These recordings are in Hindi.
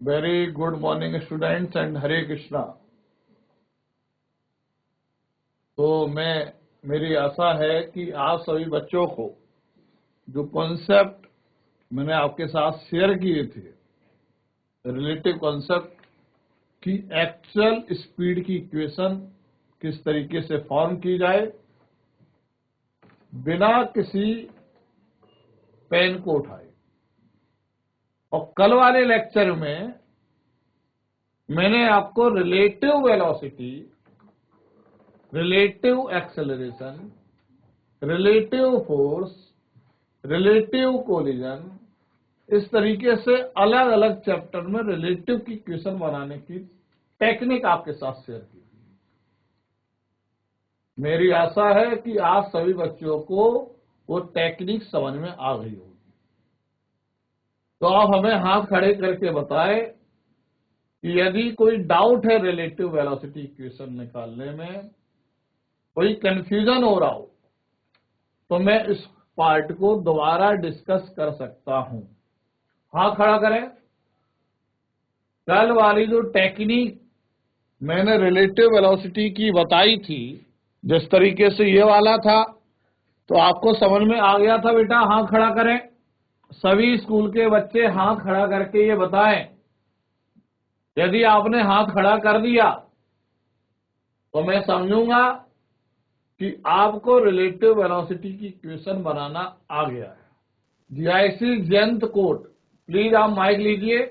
Very good morning students and Hare Krishna. तो मेरी आशा है कि आप सभी बच्चों को जो कॉन्सेप्ट मैंने आपके साथ शेयर किए थे, रिलेटिव कॉन्सेप्ट की एक्चुअल स्पीड की इक्वेशन किस तरीके से फॉर्म की जाए बिना किसी पेन को उठाए। और कल वाले लेक्चर में मैंने आपको relative velocity, relative acceleration, relative force, relative collision, इस तरीके से अलग अलग चैप्टर में रिलेटिव की इक्वेशन बनाने की टेक्निक आपके साथ शेयर की। मेरी आशा है कि आप सभी बच्चों को वो टेक्निक समझ में आ गई होगी। तो आप हमें हाथ खड़े करके बताएं कि यदि कोई डाउट है रिलेटिव वेलोसिटी इक्वेशन निकालने में, कोई कंफ्यूजन हो रहा हो, तो मैं इस पार्ट को दोबारा डिस्कस कर सकता हूं। हाथ खड़ा करें। कल वाली जो टेक्निक मैंने रिलेटिव वेलोसिटी की बताई थी, जिस तरीके से ये वाला था, तो आपको समझ में आ गया था बेटा? हाथ खड़ा करें। सभी स्कूल के बच्चे हाथ खड़ा करके ये बताएं। यदि आपने हाथ खड़ा कर दिया तो मैं समझूंगा कि आपको रिलेटिव वेलोसिटी की इक्वेशन बनाना आ गया है। जीआईसी जयंत कोट, प्लीज आप माइक लीजिए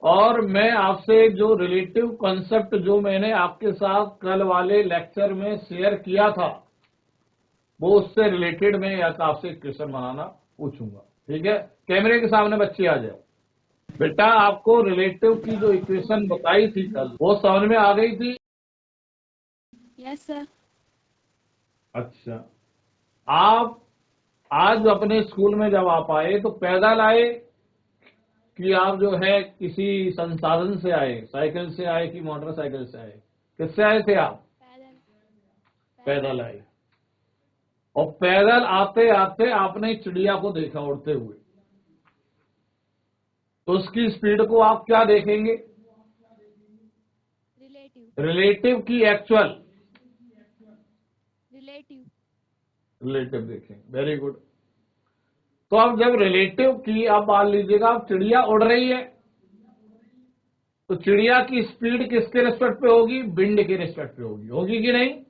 और मैं आपसे जो रिलेटिव कॉन्सेप्ट जो मैंने आपके साथ कल वाले लेक्चर में शेयर किया था, वो उससे रिलेटेड मैं आपसे इक्वेशन बनाना पूछूंगा। ठीक है? कैमरे के सामने बच्चे आ जाओ। बेटा, आपको रिलेटिव की जो इक्वेशन बताई थी कल, वो समझ में आ गई थी? Yes sir. अच्छा, आप आज अपने स्कूल में जब आप आए तो पैदल आए कि आप जो है किसी संसाधन से आए? साइकिल से आए कि मोटरसाइकिल से आए? किससे आए थे आप? पैदल आए। और पैदल आते आते आपने चिड़िया को देखा उड़ते हुए, तो उसकी स्पीड को आप क्या देखेंगे? रिलेटिव की एक्चुअल? रिलेटिव देखेंगे। Very good. तो अब जब रिलेटिव की, आप मान लीजिएगा आप चिड़िया उड़ रही है, तो चिड़िया की स्पीड किसके रिस्पेक्ट पे होगी? विंड के रिस्पेक्ट पे होगी। होगी कि नहीं?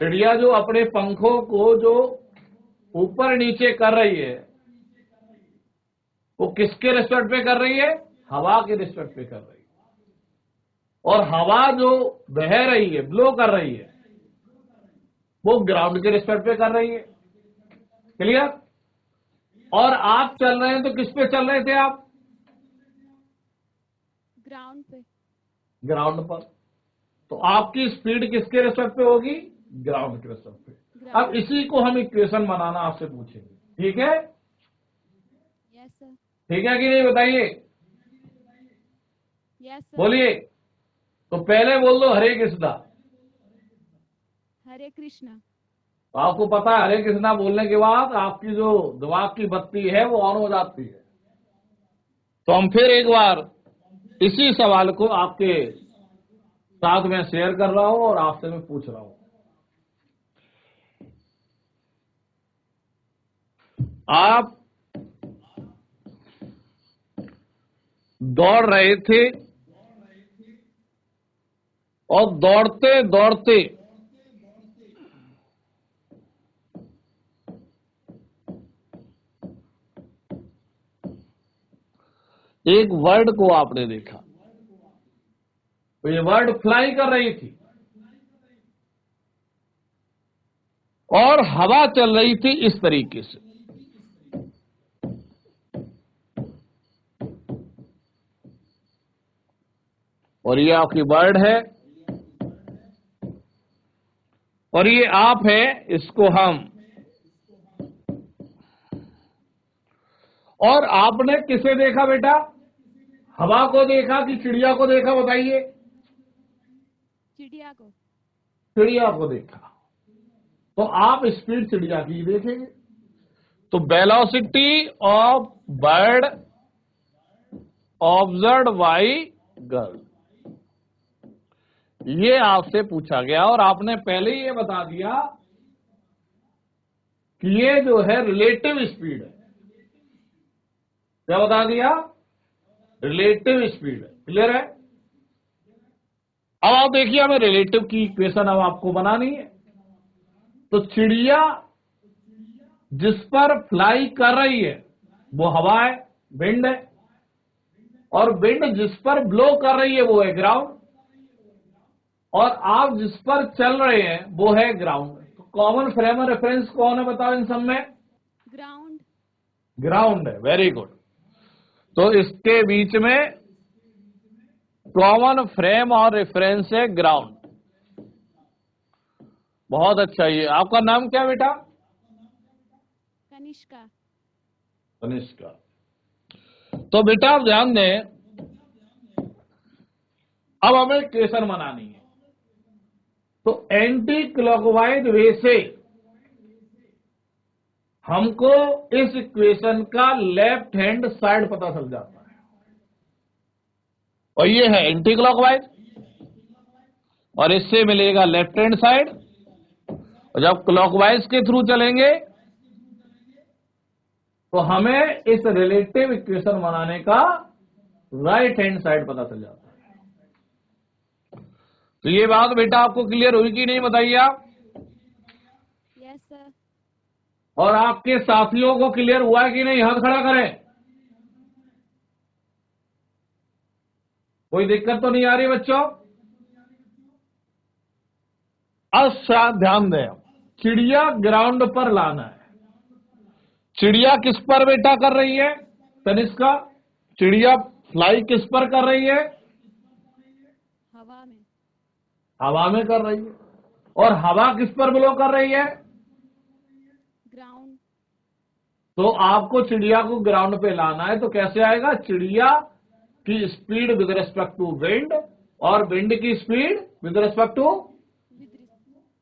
चिड़िया जो अपने पंखों को जो ऊपर नीचे कर रही है, वो किसके रिस्पेक्ट पे कर रही है? हवा के रिस्पेक्ट पे कर रही है। और हवा जो बह रही है, ब्लो कर रही है, वो ग्राउंड के रिस्पेक्ट पे कर रही है। क्लियर? और आप चल रहे हैं तो किस पे चल रहे थे आप? ग्राउंड पे। ग्राउंड पर। तो आपकी स्पीड किसके रिस्पेक्ट पे होगी? ग्राउंड के रिस्पेक्ट पे। अब इसी को हम इक्वेशन बनाना आपसे पूछेंगे। ठीक है? Yes sir. ठीक है कि नहीं, बताइए? Yes sir. बोलिए। तो पहले बोल दो हरे कृष्णा। हरे कृष्णा। तो आपको पता है हरे कृष्णा बोलने के बाद आपकी जो दिमाग की बत्ती है वो ऑन हो जाती है। तो हम फिर एक बार इसी सवाल को आपके साथ में शेयर कर रहा हूं और आपसे मैं पूछ रहा हूं। आप दौड़ रहे थे और दौड़ते दौड़ते एक बर्ड को आपने देखा। तो ये बर्ड फ्लाई कर रही थी और हवा चल रही थी इस तरीके से। और ये आपकी बर्ड है और ये आप है, इसको हम। और आपने किसे देखा बेटा? हवा को देखा कि चिड़िया को देखा? बताइए। चिड़िया को। चिड़िया को देखा। तो आप स्पीड चिड़िया की देखेंगे। तो velocity of bird observe by girl. ये आपसे पूछा गया और आपने पहले ही ये बता दिया कि ये जो है रिलेटिव स्पीड है। क्या बता दिया? रिलेटिव स्पीड है। क्लियर है? अब आप देखिए, हमें रिलेटिव की इक्वेशन अब आपको बनानी है। तो चिड़िया जिस पर फ्लाई कर रही है वो हवा है, विंड है, और विंड जिस पर ब्लो कर रही है वो है ग्राउंड, और आप जिस पर चल रहे हैं वो है ग्राउंड। तो कॉमन फ्रेम ऑफ रेफरेंस कौन है बताओ इन सब में? ग्राउंड। ग्राउंड है। Very good. तो इसके बीच में कॉमन फ्रेम और रेफरेंस है ग्राउंड। बहुत अच्छा। ये आपका नाम क्या बेटा? कनिष्का। कनिष्का। तो बेटा आप ध्यान दें, अब हमें इक्वेशन बनानी है। तो एंटी क्लॉकवाइज वे से हमको इस इक्वेशन का लेफ्ट हैंड साइड पता चल जाता है, और ये है एंटी क्लॉकवाइज, और इससे मिलेगा लेफ्ट हैंड साइड। और जब क्लॉकवाइज के थ्रू चलेंगे तो हमें इस रिलेटिव इक्वेशन बनाने का राइट हैंड साइड पता चल जाता है। तो ये बात बेटा आपको क्लियर हुई कि नहीं बताइए आप? Yes sir. और आपके साथियों को क्लियर हुआ है कि नहीं? हाथ खड़ा करें। कोई दिक्कत तो नहीं आ रही बच्चों? अब ध्यान दें, चिड़िया ग्राउंड पर लाना है। चिड़िया किस पर बेटा कर रही है तनिष्का? चिड़िया फ्लाई किस पर कर रही है? हवा में। हवा में कर रही है। और हवा किस पर ब्लो कर रही है? ग्राउंड। तो आपको चिड़िया को ग्राउंड पे लाना है। तो कैसे आएगा? चिड़िया की speed with respect to wind और विंड की speed with respect to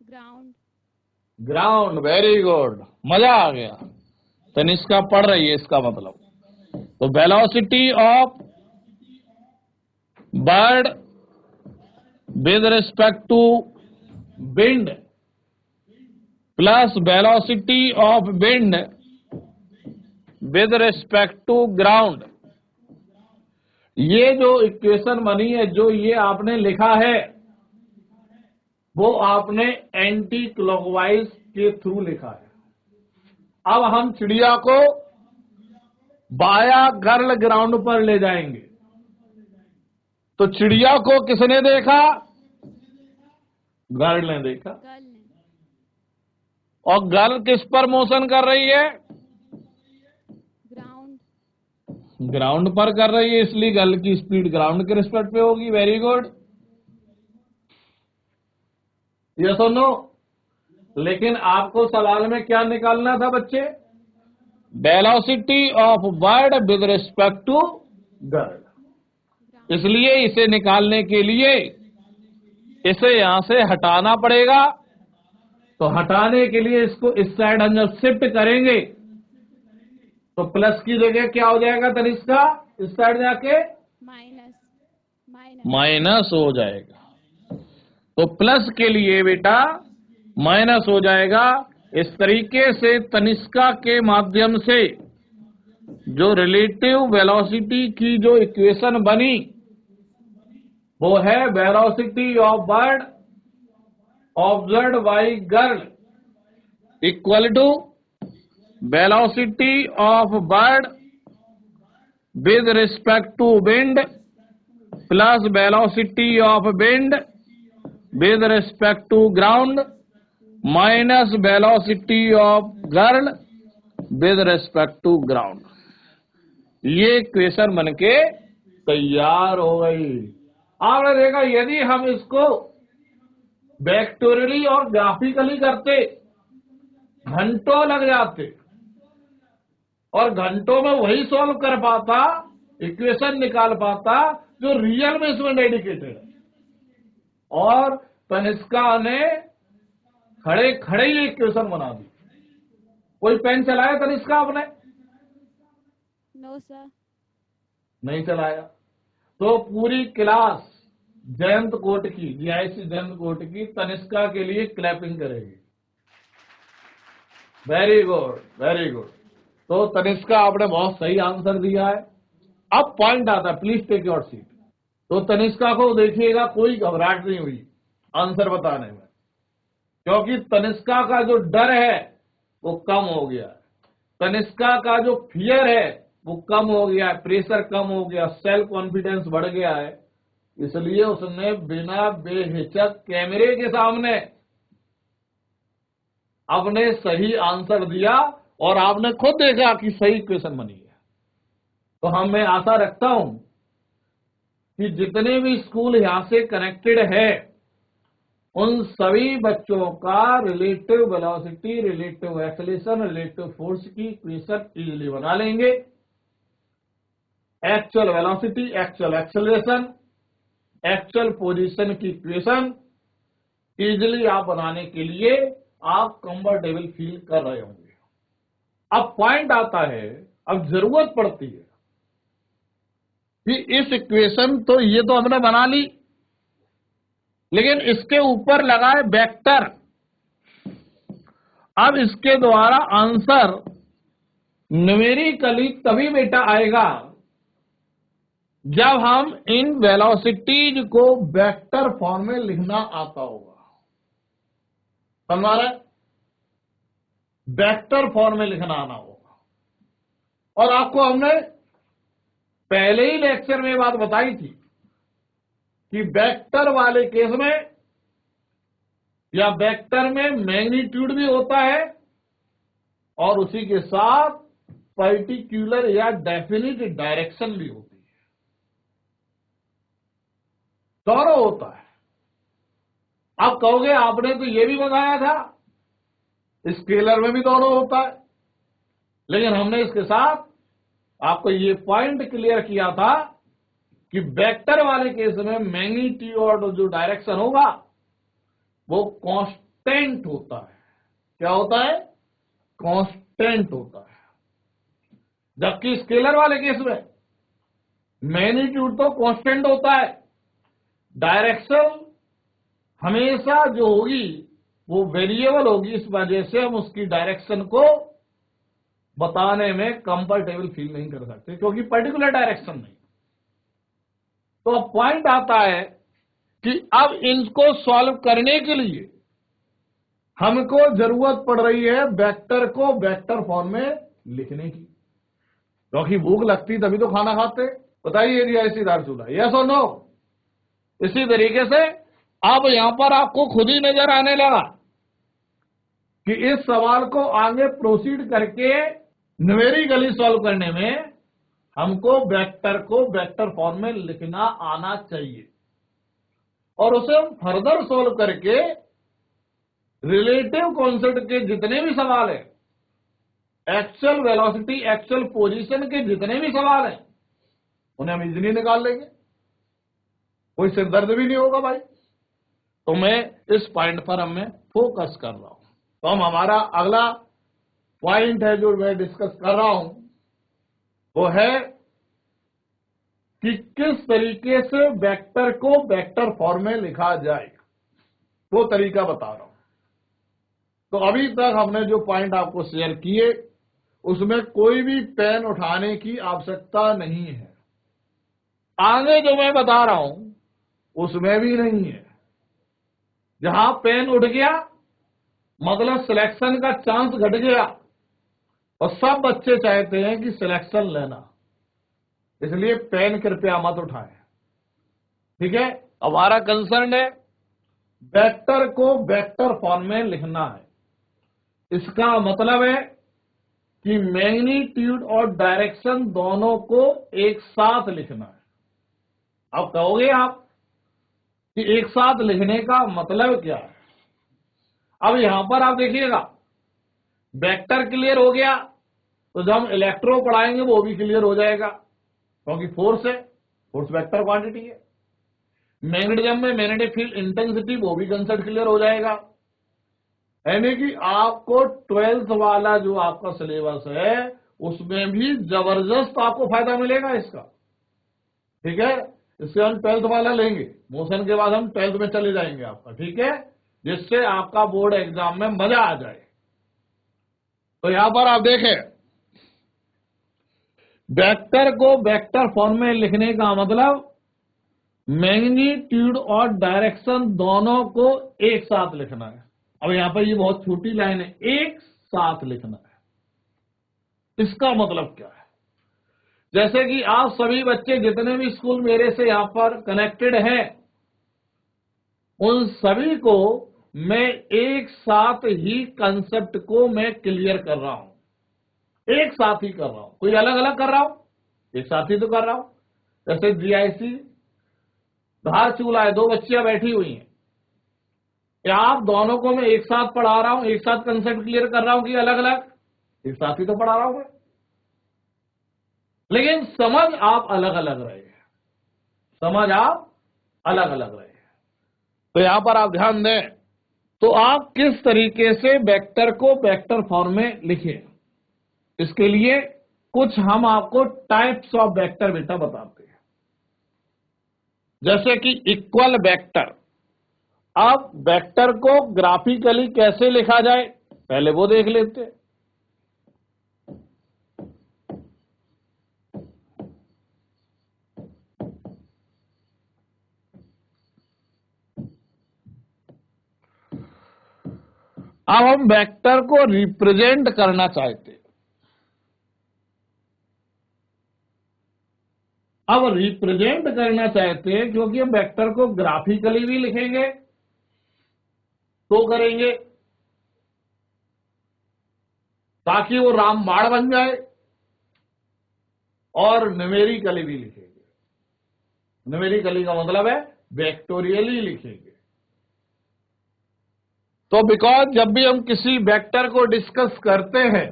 ground. Ground. Very good, मजा आ गया। तनिष्का पढ़ रही है इसका मतलब। तो velocity of bird with respect to wind plus velocity of wind with respect to ground, ये जो इक्वेशन बनी है, जो ये आपने लिखा है, वो आपने एंटी क्लॉकवाइज के थ्रू लिखा है। अब हम चिड़िया को बाया गर्ल ग्राउंड पर ले जाएंगे। तो चिड़िया को किसने देखा? गर्ल ने देखा। गर्ल ने। और गर्ल किस पर मोशन कर रही है? ग्राउंड। ग्राउंड पर कर रही है, इसलिए गर्ल की स्पीड ग्राउंड के रिस्पेक्ट पे होगी। Very good. यस और नो? लेकिन आपको सवाल में क्या निकालना था बच्चे? Velocity of bird with respect to girl. इसलिए इसे निकालने के लिए इसे यहां से हटाना पड़ेगा। तो हटाने के लिए इसको इस साइड हम जब शिफ्ट करेंगे तो प्लस की जगह क्या हो जाएगा तनिष्का? इस साइड जाके माइनस। माइनस। माइनस हो जाएगा। तो प्लस के लिए बेटा माइनस हो जाएगा। इस तरीके से तनिष्का के माध्यम से जो रिलेटिव वेलोसिटी की जो इक्वेशन बनी वो है velocity of bird observed by girl equal to velocity of bird with respect to wind plus velocity of wind with respect to ground minus velocity of girl with respect to ground. ये इक्वेशन बनके तैयार हो गई। आपने देखा, यदि हम इसको वेक्टोरियली और ग्राफिकली करते घंटों लग जाते, और घंटों में वही सॉल्व कर पाता, इक्वेशन निकाल पाता जो रियल में इसमें डेडिकेटेड है। और तनिष्का ने खड़े खड़े ही इक्वेशन बना दी। कोई पेन चलाया तनिष्का आपने? No sir. नहीं चलाया। तो पूरी क्लास जयंत कोट की, जीआईसी जयंत कोट की तनिष्का के लिए क्लैपिंग करेगी। Very good, very good. तो तनिष्का आपने बहुत सही आंसर दिया है। अब पॉइंट आता है, प्लीज टेक योर सीट। तो तनिष्का को देखिएगा, कोई घबराहट नहीं हुई आंसर बताने में, क्योंकि तनिष्का का जो डर है वो कम हो गया है, तनिष्का का जो फियर है वो कम हो गया है, प्रेशर कम हो गया, सेल्फ कॉन्फिडेंस बढ़ गया है। इसलिए उसने बिना बेहिचक कैमरे के सामने अपने सही आंसर दिया और आपने खुद देखा कि सही क्वेश्चन बनी है। तो मैं आशा रखता हूं कि जितने भी स्कूल यहां से कनेक्टेड है उन सभी बच्चों का relative velocity, relative acceleration, relative force की इक्वेशन इजीली बना लेंगे। Actual velocity, actual acceleration, actual position की इक्वेशन इजीली आप बनाने के लिए आप कंफर्टेबल फील कर रहे होंगे। अब पॉइंट आता है, अब जरूरत पड़ती है कि इस इक्वेशन, तो ये तो हमने बना ली, लेकिन इसके ऊपर लगा है वेक्टर। अब इसके द्वारा आंसर न्यूमेरिकली तभी बेटा आएगा जब हम इन वेलोसिटीज को वेक्टर फॉर्म में लिखना आता होगा। हमारा वेक्टर फॉर्म में लिखना आना होगा। और आपको हमने पहले ही लेक्चर में बात बताई थी कि वेक्टर वाले केस में या वेक्टर में मैग्नीट्यूड भी होता है और उसी के साथ पर्टिकुलर या डेफिनिट डायरेक्शन भी होती है, दोनों होता है। आप कहोगे आपने तो ये भी बताया था स्केलर में भी दोनों होता है, लेकिन हमने इसके साथ आपको ये पॉइंट क्लियर किया था कि वेक्टर वाले केस में मैग्नीट्यूड जो डायरेक्शन होगा वो कांस्टेंट होता है। क्या होता है? कांस्टेंट होता है। जबकि स्केलर वाले केस में मैग्नीट्यूड तो कांस्टेंट होता है, डायरेक्शन हमेशा जो होगी वो वेरिएबल होगी। इस वजह से हम उसकी डायरेक्शन को बताने में कंफर्टेबल फील नहीं कर सकते, क्योंकि पर्टिकुलर डायरेक्शन नहीं। तो अब पॉइंट आता है कि अब इनको सॉल्व करने के लिए हमको जरूरत पड़ रही है वेक्टर को वेक्टर फॉर्म में लिखने की, क्योंकि भूख लगती तभी तो खाना खाते। बताइए जी, ऐसी दारचूल्हा, यस और नो? इसी तरीके से अब यहां पर आपको खुद ही नजर आने लगा कि इस सवाल को आगे प्रोसीड करके न्यूमेरिकली सॉल्व करने में हमको वेक्टर को वेक्टर फॉर्म में लिखना आना चाहिए, और उसे हम फर्दर सॉल्व करके रिलेटिव कॉन्सेप्ट के जितने भी सवाल हैं, एक्चुअल वेलोसिटी, एक्चुअल पोजीशन के जितने भी सवाल हैं, उन्हें हम इजीली निकाल लेंगे, कोई सिरदर्द भी नहीं होगा भाई। तो मैं इस पॉइंट पर मैं फोकस कर रहा हूं। तो हम हमारा अगला पॉइंट है जो मैं डिस्कस कर रहा हूं वो है कि किस तरीके से वेक्टर को वेक्टर फॉर्म में लिखा जाए, वो तरीका बता रहा हूं। तो अभी तक हमने जो पॉइंट आपको शेयर किए उसमें कोई भी पेन उठाने की आवश्यकता नहीं है। आगे जो मैं बता रहा हूं उसमें भी नहीं है। जहां पेन उठ गया मतलब सिलेक्शन का चांस घट गया, और सब बच्चे चाहते हैं कि सिलेक्शन लेना, इसलिए पेन कृपया मत उठाएं। ठीक है? हमारा कंसर्न है वेक्टर को वेक्टर फॉर्म में लिखना है। इसका मतलब है कि मैग्नीट्यूड और डायरेक्शन दोनों को एक साथ लिखना है। अब कहोगे आप कि एक साथ लिखने का मतलब क्या है? अब यहां पर आप देखिएगा, वेक्टर क्लियर हो गया तो जब हम इलेक्ट्रो पढ़ाएंगे वो भी क्लियर हो जाएगा, क्योंकि फोर्स है, फोर्स वेक्टर क्वांटिटी है। मैग्नेटिज्म में मैग्नेटिक फील्ड इंटेंसिटी, वो भी कंसेप्ट क्लियर हो जाएगा। यानी कि आपको 12th वाला जो आपका सिलेबस है उसमें भी जबरदस्त आपको फायदा मिलेगा इसका। ठीक है, इससे हम 12th वाला लेंगे, मोशन के बाद हम 12th में चले जाएंगे आपका, ठीक है, जिससे आपका बोर्ड एग्जाम में मजा आ जाए। तो यहां पर आप देखें, वेक्टर को वेक्टर फॉर्म में लिखने का मतलब मैग्नीट्यूड और डायरेक्शन दोनों को एक साथ लिखना है। अब यहां पर ये बहुत छोटी लाइन है, एक साथ लिखना है। इसका मतलब क्या है? जैसे कि आप सभी बच्चे जितने भी स्कूल मेरे से यहां पर कनेक्टेड हैं, उन सभी को मैं एक साथ ही कंसेप्ट को मैं क्लियर कर रहा हूं, एक साथ ही कर रहा हूं, कोई अलग अलग कर रहा हूं, एक साथ ही तो कर रहा हूं। जैसे जीआईसी धार चूल्हा है, दो बच्चियां बैठी हुई हैं, या आप दोनों को मैं एक साथ पढ़ा रहा हूं, एक साथ कंसेप्ट क्लियर कर रहा हूं कि अलग अलग? एक साथ ही तो पढ़ा रहा हूं मैं, लेकिन समझ आप अलग अलग रहे हैं, समझ आप अलग अलग रहे हैं। तो यहां पर आप ध्यान दें, तो आप किस तरीके से वेक्टर को वेक्टर फॉर्म में लिखें, इसके लिए कुछ हम आपको टाइप्स ऑफ वेक्टर बेटा बताते हैं। जैसे कि इक्वल वेक्टर। अब वेक्टर को ग्राफिकली कैसे लिखा जाए पहले वो देख लेते हैं। अब हम वेक्टर को रिप्रेजेंट करना चाहते हैं। अब रिप्रेजेंट करना चाहते हैं क्योंकि हम वेक्टर को ग्राफिकली भी लिखेंगे तो करेंगे ताकि वो रामबाण बन जाए, और न्यूमेरिकली भी लिखेंगे। न्यूमेरिकली का मतलब है वेक्टोरियली लिखेंगे। तो बिकॉज जब भी हम किसी वेक्टर को डिस्कस करते हैं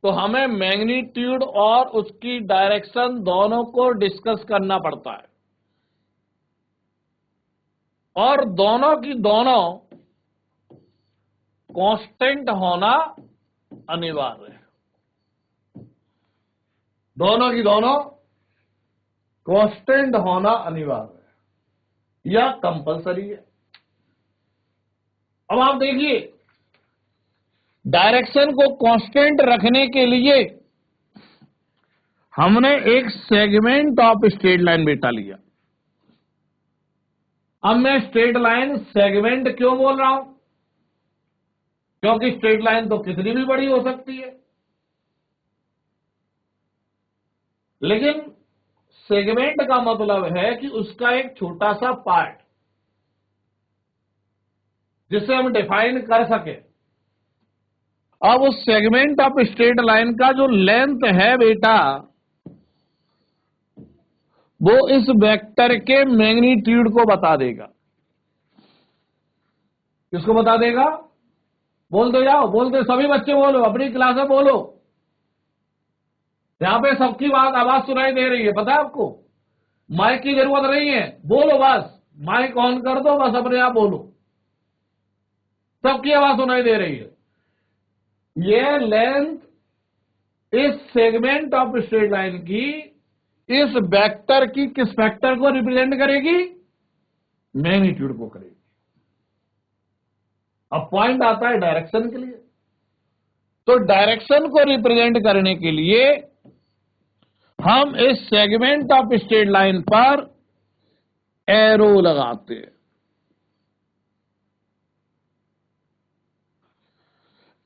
तो हमें मैग्नीट्यूड और उसकी डायरेक्शन दोनों को डिस्कस करना पड़ता है, और दोनों की दोनों कांस्टेंट होना अनिवार्य है। दोनों की दोनों कांस्टेंट होना अनिवार्य है या कंपलसरी है। अब आप देखिए, डायरेक्शन को कांस्टेंट रखने के लिए हमने एक सेगमेंट ऑफ स्ट्रेट लाइन बेटा लिया। अब मैं स्ट्रेट लाइन सेगमेंट क्यों बोल रहा हूं? क्योंकि स्ट्रेट लाइन तो कितनी भी बड़ी हो सकती है, लेकिन सेगमेंट का मतलब है कि उसका एक छोटा सा पार्ट जिसे हम डिफाइन कर सके। अब उस सेगमेंट ऑफ स्ट्रेट लाइन का जो लेंथ है बेटा, वो इस वेक्टर के मैग्नीट्यूड को बता देगा। किसको बता देगा? बोल दो, जाओ बोल दो, सभी बच्चे बोलो, अपनी क्लास में बोलो। यहां पे सबकी बात आवाज सुनाई दे रही है, पता है आपको? माइक की जरूरत नहीं है, बोलो बस, माइक ऑन कर दो, बस अपने आप बोलो, सबकी आवाज सुनाई दे रही है। ये लेंथ इस सेगमेंट ऑफ स्ट्रेट लाइन की इस वेक्टर की किस वेक्टर को रिप्रेजेंट करेगी? मैग्नीट्यूड को करेगी। अब पॉइंट आता है डायरेक्शन के लिए। तो डायरेक्शन को रिप्रेजेंट करने के लिए हम इस सेगमेंट ऑफ स्ट्रेट लाइन पर एरो लगाते हैं।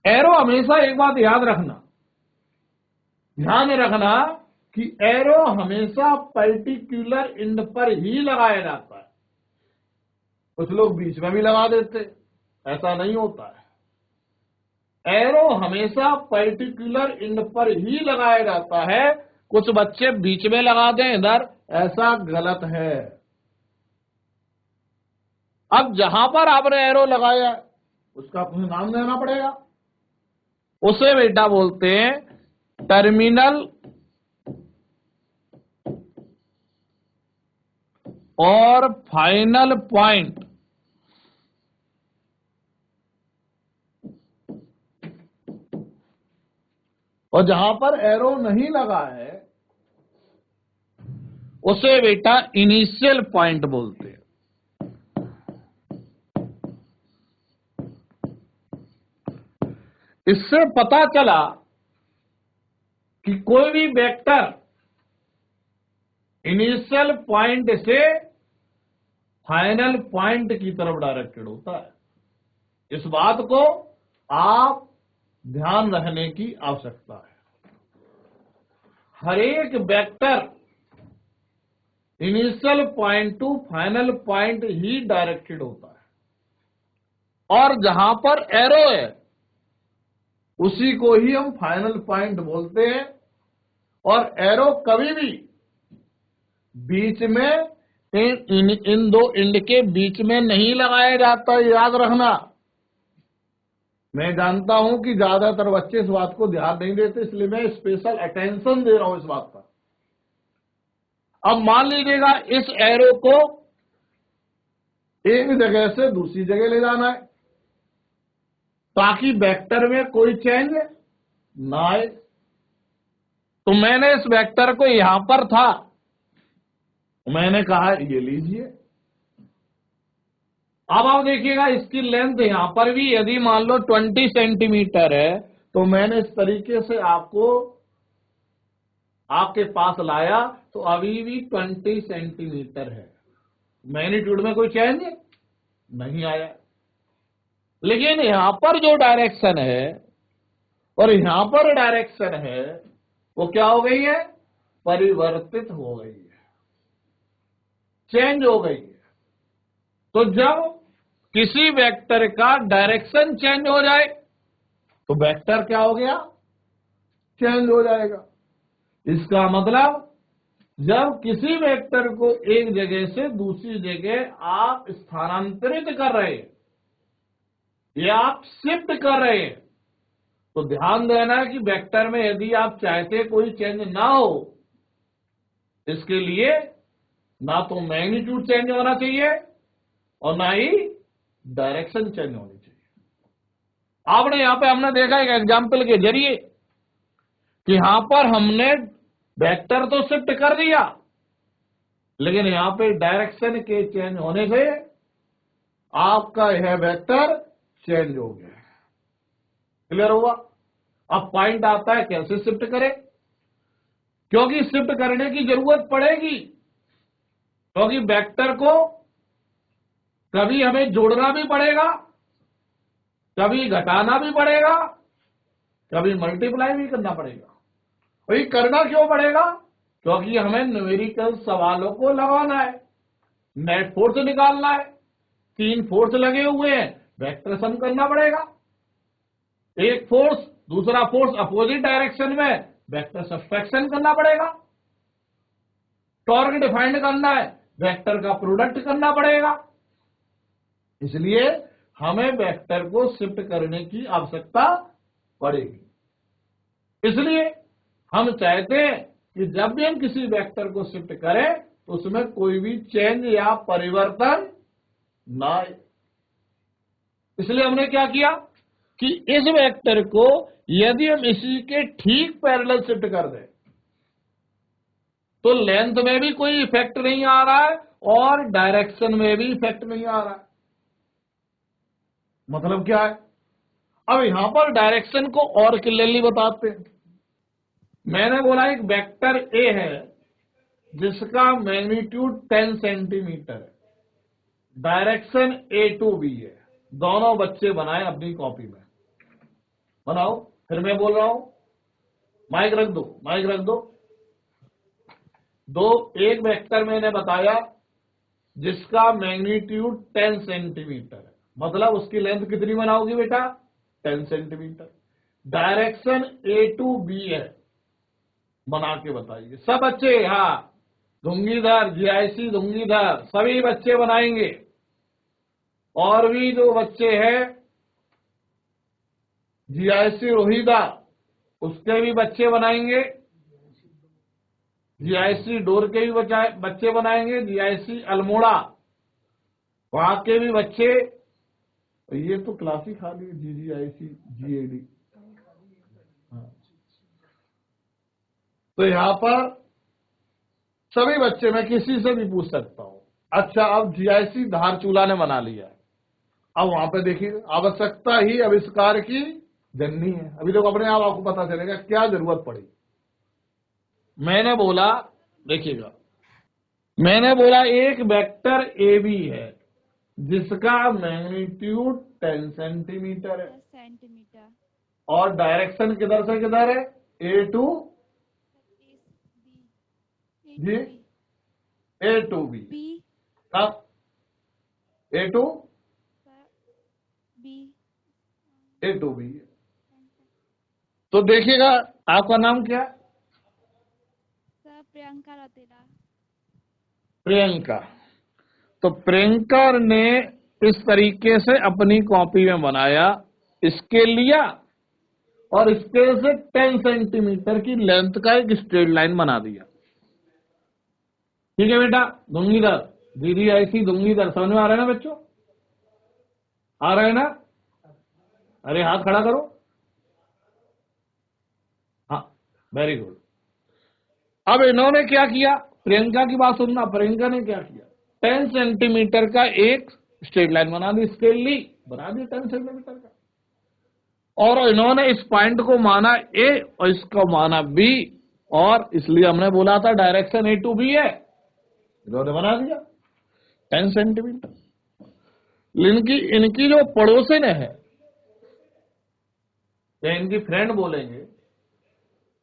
एरो हमेशा एक बात याद रखना, ध्यान रखना कि एरो हमेशा पर्टिकुलर एंड पर ही लगाया जाता है। कुछ लोग बीच में भी लगा देते, ऐसा नहीं होता है। एरो हमेशा पर्टिकुलर एंड पर ही लगाया जाता है। कुछ बच्चे बीच में लगा दें इधर, ऐसा गलत है। अब जहां पर आपने एरो लगाया उसका अपना नाम देना पड़ेगा। उसे बेटा बोलते हैं टर्मिनल और फाइनल पॉइंट। और जहां पर एरो नहीं लगा है उसे बेटा इनिशियल पॉइंट बोलते हैं। इससे पता चला कि कोई भी वेक्टर इनिशियल पॉइंट से फाइनल पॉइंट की तरफ डायरेक्टेड होता है। इस बात को आप ध्यान रखने की आवश्यकता है। हर एक vector initial point to final point ही डायरेक्टेड होता है, और जहां पर एरो है उसी को ही हम फाइनल पॉइंट बोलते हैं। और एरो कभी भी बीच में इन दो इंड के बीच में नहीं लगाया जाता, याद रखना। मैं जानता हूं कि ज्यादातर बच्चे इस बात को ध्यान नहीं देते, इसलिए मैं स्पेशल अटेंशन दे रहा हूं इस बात पर। अब मान लीजिएगा इस एरो को एक जगह से दूसरी जगह ले जाना है ताकि वेक्टर में कोई चेंज ना आए। तो मैंने इस वेक्टर को यहां पर था, मैंने कहा ये लीजिए। अब आप देखिएगा इसकी लेंथ यहां पर भी यदि मान लो 20 सेंटीमीटर है, तो मैंने इस तरीके से आपको आपके पास लाया तो अभी भी 20 सेंटीमीटर है। मैग्नीट्यूड में कोई चेंज नहीं आया। लेकिन यहां पर जो डायरेक्शन है और यहां पर डायरेक्शन है वो क्या हो गई है? परिवर्तित हो गई है, चेंज हो गई है। तो जब किसी वेक्टर का डायरेक्शन चेंज हो जाए तो वेक्टर क्या हो गया? चेंज हो जाएगा। इसका मतलब जब किसी वेक्टर को एक जगह से दूसरी जगह आप स्थानांतरित कर रहे हैं या आप शिफ्ट कर रहे हैं, तो ध्यान देना कि वेक्टर में यदि आप चाहते कोई चेंज ना हो, इसके लिए ना तो मैग्नीट्यूड चेंज होना चाहिए और ना ही डायरेक्शन चेंज होनी चाहिए। आपने यहां पे हमने देखा एक एग्जाम्पल के जरिए कि यहां पर हमने वेक्टर तो शिफ्ट कर दिया, लेकिन यहां पे डायरेक्शन के चेंज होने से आपका यह वेक्टर चेंज हो गया। क्लियर हुआ? अब पॉइंट आता है कैसे शिफ्ट करें, क्योंकि शिफ्ट करने की जरूरत पड़ेगी, क्योंकि वेक्टर को कभी हमें जोड़ना भी पड़ेगा, कभी घटाना भी पड़ेगा, कभी मल्टीप्लाई भी करना पड़ेगा। वही करना क्यों पड़ेगा? क्योंकि हमें न्यूमेरिकल सवालों को लगाना है, नेट फोर्स निकालना है। 3 फोर्स लगे हुए हैं, वेक्टर सम करना पड़ेगा। एक फोर्स दूसरा फोर्स अपोजिट डायरेक्शन में, वेक्टर सब्ट्रैक्शन करना पड़ेगा। टॉर्क डिफाइंड करना है, वेक्टर का प्रोडक्ट करना पड़ेगा। इसलिए हमें वेक्टर को शिफ्ट करने की आवश्यकता पड़ेगी। इसलिए हम चाहते हैं कि जब भी हम किसी वेक्टर को शिफ्ट करें तो उसमें कोई भी चेंज या परिवर्तन ना आए। इसलिए हमने क्या किया कि इस वेक्टर को यदि हम इसी के ठीक पैरेलल शिफ्ट कर दें तो लेंथ में भी कोई इफेक्ट नहीं आ रहा है और डायरेक्शन में भी इफेक्ट नहीं आ रहा है। मतलब क्या है? अब यहां पर डायरेक्शन को और क्लियरली बताते हैं। मैंने बोला एक वेक्टर ए है जिसका मैग्नीट्यूड 10 सेंटीमीटर है, डायरेक्शन ए टू बी है। दोनों बच्चे बनाए अपनी कॉपी में, बनाओ। फिर मैं बोल रहा हूं, माइक रख दो, माइक रख दो। एक वेक्टर मैंने बताया जिसका मैग्नीट्यूड 10 सेंटीमीटर है, मतलब उसकी लेंथ कितनी बनाओगी बेटा? 10 centimetre. Direction A to B है, बना के बताइए सब बच्चे। हाँ, धुंगीधर, जीआईसी धुंगीधर सभी बच्चे बनाएंगे। और भी जो बच्चे हैं जीआईसी रोहिदा, उसके भी बच्चे बनाएंगे। जीआईसी डोर के भी बच्चे बनाएंगे। जीआईसी अल्मोड़ा, वहां के भी बच्चे। ये तो क्लास ही खाली है, जीजीआईसी जीएडी। तो यहां पर सभी बच्चे, मैं किसी से भी पूछ सकता हूं। अच्छा, अब जीआईसी धारचूला ने बना लिया है। अब वहां पे देखिए, आवश्यकता ही आविष्कार की जननी है। अभी तो अपने आप आपको पता चलेगा क्या जरूरत पड़ी। मैंने बोला, देखिएगा, मैंने बोला एक वेक्टर ए बी है जिसका मैग्नीट्यूड 10 सेंटीमीटर है 10 सेंटीमीटर। और डायरेक्शन किधर से किधर है, A to G, A to B. B अब A to B. A to B. तो देखिएगा, आपका नाम क्या है? सर प्रियंका रतेला। प्रियंका। तो प्रियंका ने इस तरीके से अपनी कॉपी में बनाया, स्केल लिया और स्केल से 10 सेंटीमीटर की लेंथ का एक स्ट्रेट लाइन बना दिया। ठीक है बेटा, दूंगी दर, दीदी ऐसी दूंगी दर, समझ में आ रहा है ना बच्चों? आ रहा है ना? अरे हाथ खड़ा करो। हाँ, वेरी गुड। अब इन्होंने क्या किया, प्रियंका की बात सुनना, प्रियंका ने क्या किया, 10 सेंटीमीटर का एक स्ट्रेट लाइन बना दी, स्केल ली, बना दी 10 सेंटीमीटर का। और इन्होंने इस पॉइंट को माना ए और इसको माना बी, और इसलिए हमने बोला था डायरेक्शन ए टू बी है, इन्होंने बना दिया 10 सेंटीमीटर। इनकी इनकी जो पड़ोसन है, या इनकी फ्रेंड बोलेंगे,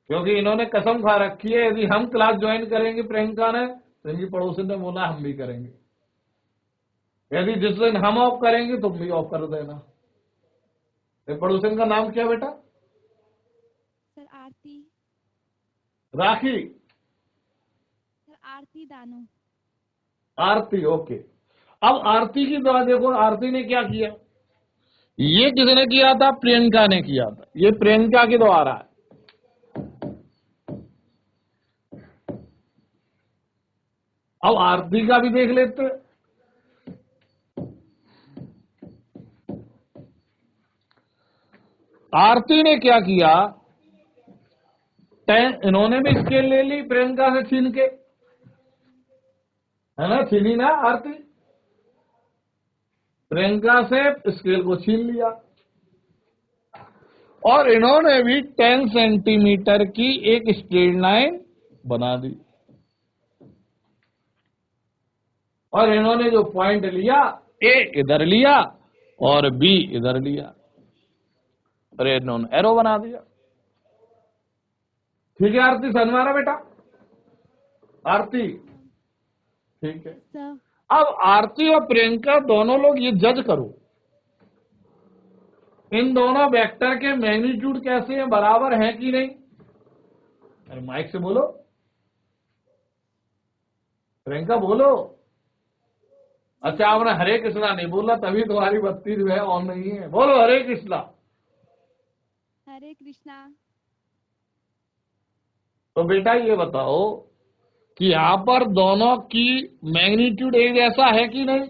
क्योंकि इन्होंने कसम खा रखी है यदि हम क्लास ज्वाइन करेंगे प्रियंका ने, तो इनकी पड़ोसन ने बोला हम भी करेंगे, यदि जिस दिन हम ऑफ करेंगे तुम भी ऑफ कर देना। ये पड़ोसन का नाम क्या बेटा? सर आरती। राखी? सर आरती दानू। आरती, ओके। अब आरती की बात देखो, आरती ने क्या किया, ये किसने किया था, प्रियंका ने किया था, ये प्रियंका के द्वारा है। अब आरती का भी देख लेते हैं। आरती ने क्या किया, इन्होंने भी स्केल ले ली प्रियंका से छीन के, है ना, छीनी ना आरती, प्रियंका से स्केल को छीन लिया और इन्होंने भी 10 सेंटीमीटर की एक स्ट्रेट लाइन बना दी। और इन्होंने जो पॉइंट लिया, ए इधर लिया और बी इधर लिया, और इन्होंने एरो बना दिया। ठीक है आरती, समझ में आ रहा बेटा? आरती, ठीक है। सर अब आरती और प्रियंका दोनों लोग ये जज करो, इन दोनों वेक्टर के मैग्नीट्यूड कैसे हैं, बराबर है कि नहीं? अरे माइक से बोलो, प्रियंका बोलो। अच्छा, आपने हरे कृष्णा नहीं बोला, तभी तुम्हारी बत्ती जो है ऑन नहीं है। बोलो हरे कृष्णा। हरे कृष्णा। तो बेटा ये बताओ कि यहां पर दोनों की मैग्नीट्यूड एक जैसा है कि नहीं?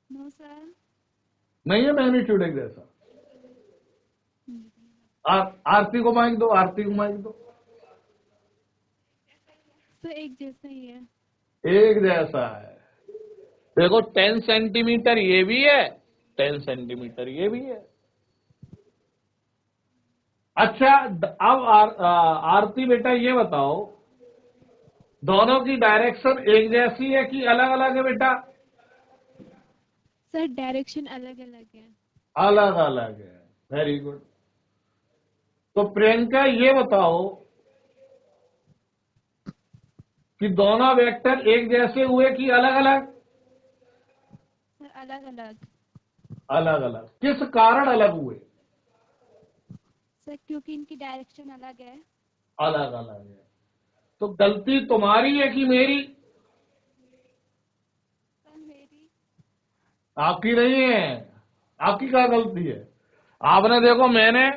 No sir. नहीं है मैग्नीट्यूड एक जैसा। आरती को माइक दो, आरती को माइक दो। सर एक जैसा ही है। एक जैसा है। देखो 10 सेंटीमीटर ये भी है, 10 सेंटीमीटर ये भी है। अच्छा, अब आरती बेटा ये बताओ, दोनों की डायरेक्शन एक जैसी है कि अलग अलग है बेटा? सर डायरेक्शन अलग अलग है। अलग अलग है, वेरी गुड। तो प्रियंका ये बताओ कि दोनों वेक्टर एक जैसे हुए कि अलग अलग? सर अलग अलग। अलग अलग। किस कारण अलग हुए? सर क्योंकि इनकी डायरेक्शन अलग है। अलग अलग है। तो गलती तुम्हारी है कि मेरी? सर मेरी। आपकी नहीं है। आपकी क्या गलती है? आपने देखो, मैंने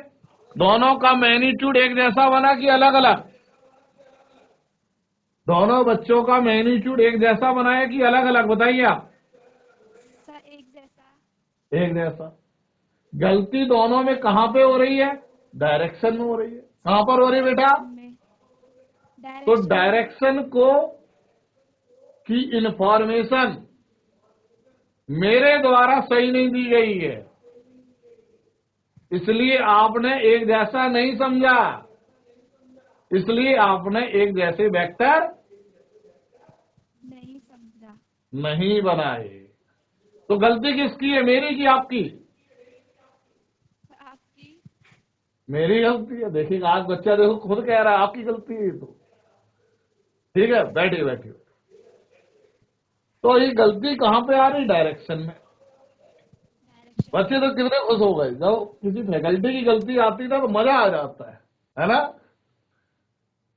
दोनों का मैग्नीट्यूड एक जैसा बना कि अलग अलग? दोनों बच्चों का मैग्नीट्यूड एक जैसा बनाया कि अलग अलग, बताइए आप। सर एक जैसा। एक जैसा। गलती दोनों में कहां पे हो रही है? डायरेक्शन में हो रही है। कहां पर हो रही है बेटा? डायरेक्शन में। तो डायरेक्शन डायरेक्शन को की इंफॉर्मेशन मेरे द्वारा सही नहीं दी गई है, इसलिए आपने एक जैसा नहीं समझा, इसलिए आपने एक जैसे वेक्टर नहीं समझा। नहीं बनाए। तो गलती किसकी है, मेरी की आपकी? आपकी। मेरी गलती है। देखिएगा आज बच्चा देखो खुद कह रहा है आपकी गलती है। तो ठीक है, बैठिए बैठिए। तो ये गलती कहां पे आ रही? डायरेक्शन में। डायरेक्शन। बच्चे तो कितने खुश हो गए जब किसी फैकल्टी की गलती आती है, तो मजा आ जाता है ना?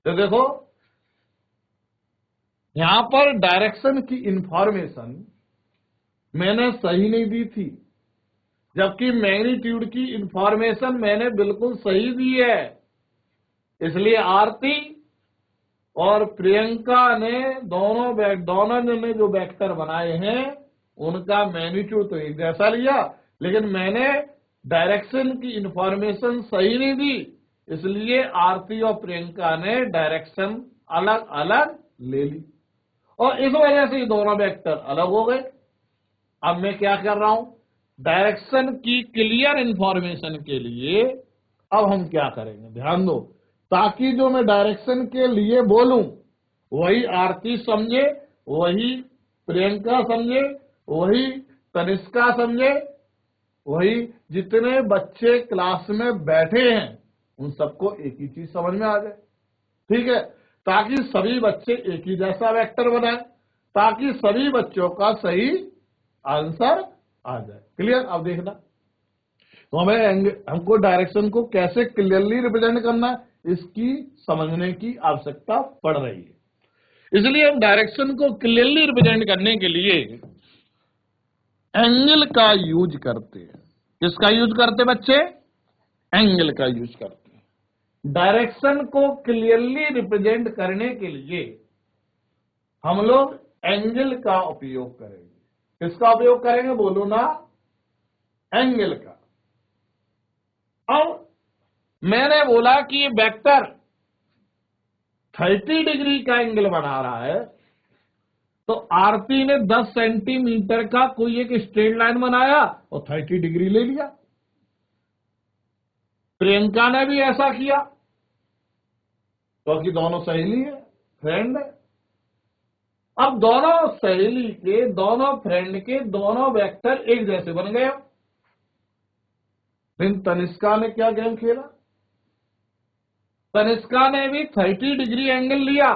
तो देखो यहां पर डायरेक्शन की इंफॉर्मेशन मैंने सही नहीं दी थी, जबकि मैग्नीट्यूड की इंफॉर्मेशन मैंने बिल्कुल सही दी है। इसलिए आरती और प्रियंका ने दोनों ने जो वेक्टर बनाए हैं उनका मैग्नीट्यूड तो एक जैसा लिया, लेकिन मैंने डायरेक्शन की इंफॉर्मेशन सही नहीं दी, इसलिए आरती और प्रियंका ने डायरेक्शन अलग अलग ले ली और इस वजह से ये दोनों वेक्टर अलग हो गए। अब मैं क्या कर रहा हूं, डायरेक्शन की क्लियर इंफॉर्मेशन के लिए अब हम क्या करेंगे, ध्यान दो, ताकि जो मैं डायरेक्शन के लिए बोलूं वही आरती समझे, वही प्रियंका समझे, वही तनिष्का समझे, वही जितने बच्चे क्लास में बैठे हैं उन सबको एक ही चीज समझ में आ जाए। ठीक है, ताकि सभी बच्चे एक ही जैसा वेक्टर बनाए, ताकि सभी बच्चों का सही आंसर आ जाए। क्लियर? अब देखना, तो हमको डायरेक्शन को कैसे क्लियरली रिप्रेजेंट करना है इसकी समझने की आवश्यकता पड़ रही है। इसलिए हम डायरेक्शन को क्लियरली रिप्रेजेंट करने के लिए एंगल का यूज करते हैं। किसका यूज करते बच्चे? एंगल का यूज करते हैं। डायरेक्शन को क्लियरली रिप्रेजेंट करने के लिए हम लोग एंगल का उपयोग करेंगे। किसका उपयोग करेंगे बोलो ना? एंगल का। अब मैंने बोला कि ये वेक्टर 30 डिग्री का एंगल बना रहा है, तो आरती ने 10 सेंटीमीटर का कोई एक स्ट्रेट लाइन बनाया और 30 डिग्री ले लिया। प्रियंका ने भी ऐसा किया, क्योंकि दोनों सहेली है, फ्रेंड है। अब दोनों सहेली के, दोनों फ्रेंड के दोनों वेक्टर एक जैसे बन गए। लेकिन तनिष्का ने क्या गेम खेला? तनिष्का ने भी 30 डिग्री एंगल लिया,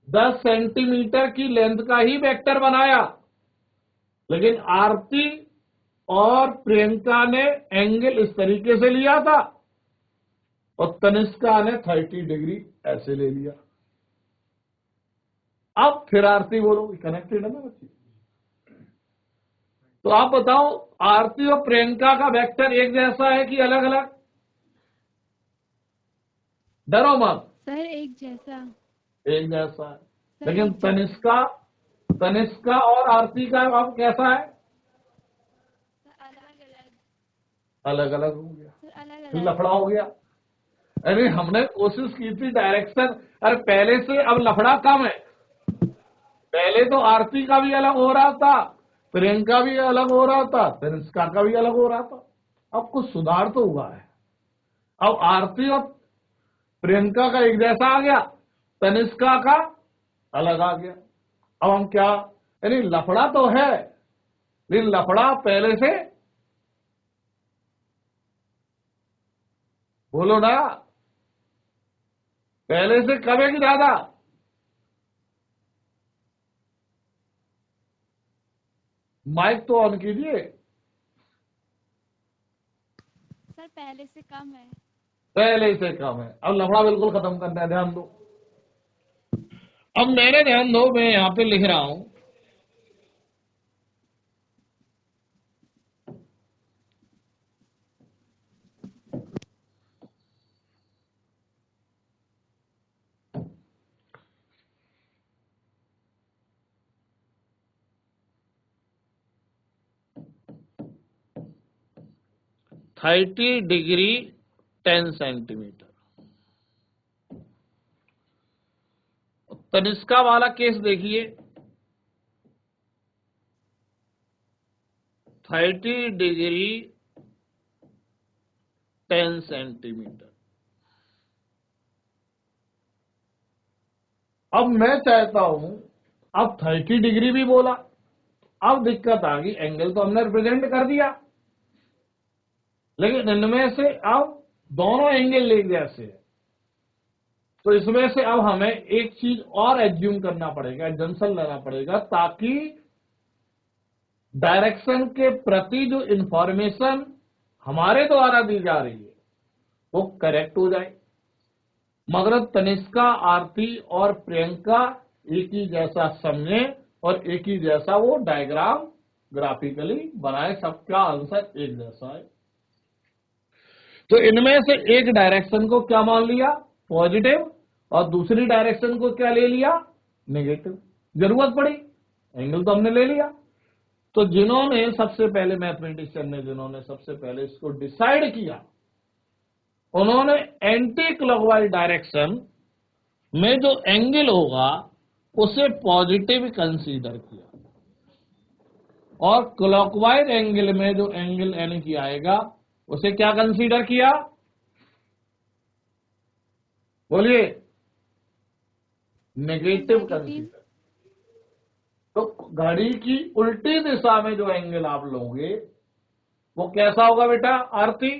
10 सेंटीमीटर की लेंथ का ही वेक्टर बनाया, लेकिन आरती और प्रियंका ने एंगल इस तरीके से लिया था और तनिष्का ने 30 डिग्री ऐसे ले लिया। अब फिर आरती बोलो, कनेक्टेड है ना बच्ची? तो आप बताओ, आरती और प्रियंका का वेक्टर एक जैसा है कि अलग अलग? डरो मत, सर एक जैसा। एक जैसा है। सर लेकिन एक जैसा। तनिष्का और आरती का अब कैसा है? अलग अलग। अलग अलग हो गया, सर अलग फिर अलग। लफड़ा हो गया। अरे हमने कोशिश की थी डायरेक्शन, अरे पहले से अब लफड़ा कम है। पहले तो आरती का भी अलग हो रहा था, प्रियंका भी अलग हो रहा था, तनिष्का का भी अलग हो रहा था। अब कुछ सुधार तो हुआ है। अब आरती और प्रियंका का एक जैसा आ गया, तनिष्का का अलग आ गया। अब हम क्या, यानी लफड़ा तो है, लेकिन लफड़ा पहले से, बोलो ना, पहले से कम है कि ज्यादा? माइक तो ऑन कीजिए। सर पहले से कम है। पहले से कम है। अब लफड़ा बिल्कुल खत्म करना है, ध्यान दो। अब मैंने ध्यान दो, मैं यहां पे लिख रहा हूं, थर्टी डिग्री 10 सेंटीमीटर। तनिष्का वाला केस देखिए, 30 डिग्री 10 सेंटीमीटर। अब मैं चाहता हूं, अब 30 डिग्री भी बोला, अब दिक्कत आ गई, एंगल तो हमने रिप्रेजेंट कर दिया, लेकिन इनमें से अब दोनों एंगल एक जैसे है, तो इसमें से अब हमें एक चीज और एज्यूम करना पड़ेगा, एग्जम्पशन लेना पड़ेगा, ताकि डायरेक्शन के प्रति जो इंफॉर्मेशन हमारे द्वारा दी जा रही है वो करेक्ट हो जाए। मतलब तनिष्का, आरती और प्रियंका एक ही जैसा समझे और एक ही जैसा वो डायग्राम ग्राफिकली बनाए, सबका आंसर एक जैसा है। तो इनमें से एक डायरेक्शन को क्या मान लिया, पॉजिटिव, और दूसरी डायरेक्शन को क्या ले लिया, नेगेटिव। जरूरत पड़ी, एंगल तो हमने ले लिया। तो जिन्होंने सबसे पहले, मैथमेटिशियन ने जिन्होंने सबसे पहले इसको डिसाइड किया, उन्होंने एंटी क्लॉकवाइज डायरेक्शन में जो एंगल होगा उसे पॉजिटिव कंसीडर किया, और क्लॉकवाइज एंगल में जो एंगल यानी कि आएगा उसे क्या कंसीडर किया, बोलिए, नेगेटिव कंसीडर। तो घड़ी की उल्टी दिशा में जो एंगल आप लोगे वो कैसा होगा बेटा, आरती?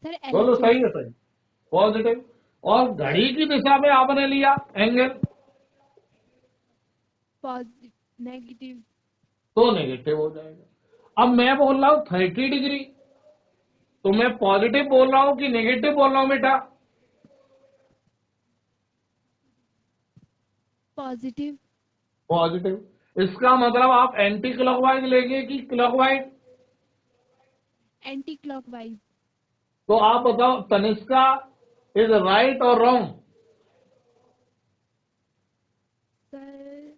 सर बोलो, LHS। सही है, सही, पॉजिटिव। और घड़ी की दिशा में आपने लिया एंगल पॉजिटिव, नेगेटिव। तो नेगेटिव हो जाएगा। अब मैं बोल रहा हूं 30 डिग्री, तो मैं पॉजिटिव बोल रहा हूं कि नेगेटिव बोल रहा हूं बेटा? पॉजिटिव। पॉजिटिव। इसका मतलब आप एंटी क्लॉकवाइज लेंगे कि क्लॉकवाइज? Anti clockwise. तो आप बताओ, तनिष्का इज राइट और wrong? Sir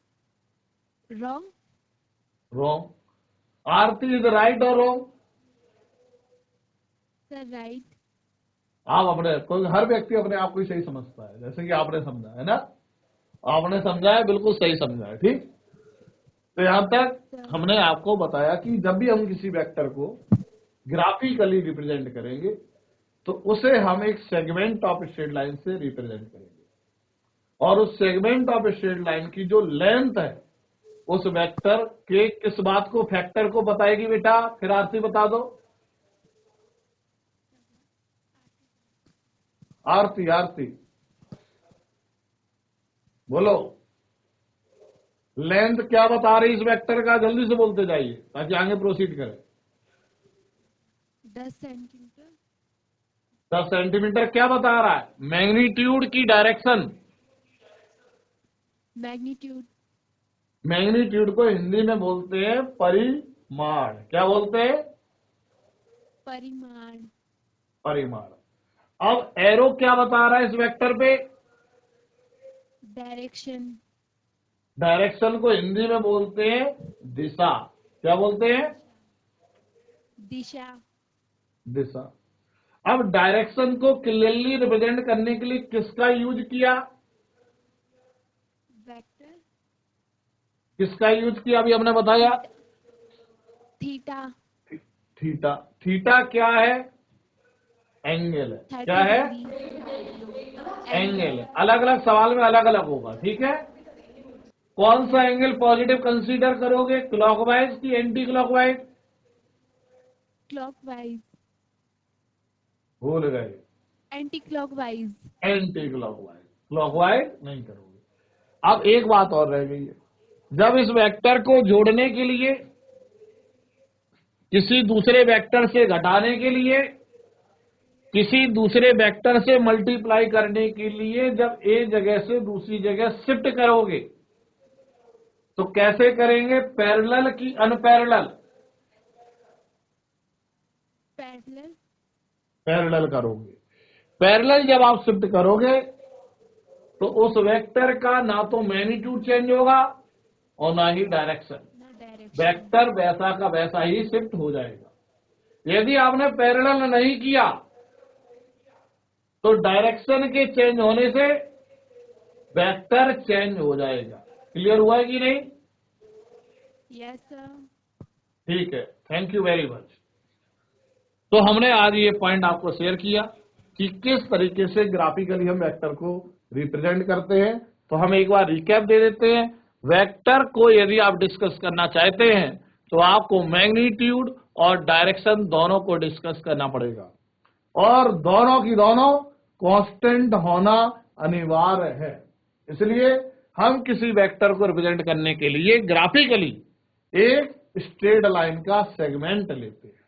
wrong. Wrong. Aarti is right और रॉन्ग? Sir right. आप अपने, कोई हर व्यक्ति अपने आप को ही सही समझता है, जैसे कि आपने समझा है ना, आपने समझा है, बिल्कुल सही समझा है, ठीक। तो यहां तक हमने आपको बताया कि जब भी हम किसी वेक्टर को ग्राफिकली रिप्रेजेंट करेंगे तो उसे हम एक सेगमेंट ऑफ स्ट्रेट लाइन से रिप्रेजेंट करेंगे, और उस सेगमेंट ऑफ स्ट्रेट लाइन की जो लेंथ है उस वेक्टर के किस बात को, फैक्टर को बताएगी बेटा? फिर आरती बता दो, आरती, आरती बोलो, लेंथ क्या बता रही इस वेक्टर का? जल्दी से बोलते जाइए ताकि आगे प्रोसीड करें। 10 सेंटीमीटर। 10 सेंटीमीटर क्या बता रहा है? मैग्नीट्यूड की डायरेक्शन। मैग्नीट्यूड। मैग्नीट्यूड को हिंदी में बोलते हैं परिमाण। क्या बोलते हैं? परिमाण। परिमाण। अब एरो क्या बता रहा है इस वेक्टर पे? डायरेक्शन। डायरेक्शन को हिंदी में बोलते हैं दिशा। क्या बोलते हैं? दिशा। दिशा। अब डायरेक्शन को क्लियरली रिप्रेजेंट करने के लिए किसका यूज किया? वेक्टर। किसका यूज किया अभी हमने बताया? थीटा। थीटा। थीटा क्या है? एंगल है। 30 क्या है? डिग्री। एंगल है। अलग अलग सवाल में अलग अलग होगा, ठीक है। कौन सा एंगल पॉजिटिव कंसीडर करोगे, क्लॉकवाइज की एंटी क्लॉकवाइज? क्लॉकवाइज। भूल गए, anti clockwise. Anti clockwise. Clockwise नहीं करोगे। अब एक बात और रह गई है, जब इस वेक्टर को जोड़ने के लिए, किसी दूसरे वेक्टर से घटाने के लिए, किसी दूसरे वेक्टर से मल्टीप्लाई करने के लिए जब एक जगह से दूसरी जगह शिफ्ट करोगे तो कैसे करेंगे? पैरेलल की अनपैरेलल? पैरेलल। पैरेलल करोगे। पैरेलल जब आप शिफ्ट करोगे तो उस वेक्टर का ना तो मैग्नीट्यूड चेंज होगा और ना ही डायरेक्शन। डायरेक्शन। वेक्टर वैसा का वैसा ही शिफ्ट हो जाएगा। यदि आपने पैरेलल नहीं किया तो डायरेक्शन के चेंज होने से वेक्टर चेंज हो जाएगा। क्लियर हुआ है कि नहीं? Yes sir. ठीक है, थैंक यू वेरी मच। तो हमने आज ये पॉइंट आपको शेयर किया कि किस तरीके से ग्राफिकली हम वेक्टर को रिप्रेजेंट करते हैं। तो हम एक बार रिकैप दे देते हैं। वेक्टर को यदि आप डिस्कस करना चाहते हैं तो आपको मैग्नीट्यूड और डायरेक्शन दोनों को डिस्कस करना पड़ेगा, और दोनों की दोनों कांस्टेंट होना अनिवार्य है। इसलिए हम किसी वेक्टर को रिप्रेजेंट करने के लिए ग्राफिकली एक स्ट्रेट लाइन का सेगमेंट लेते हैं,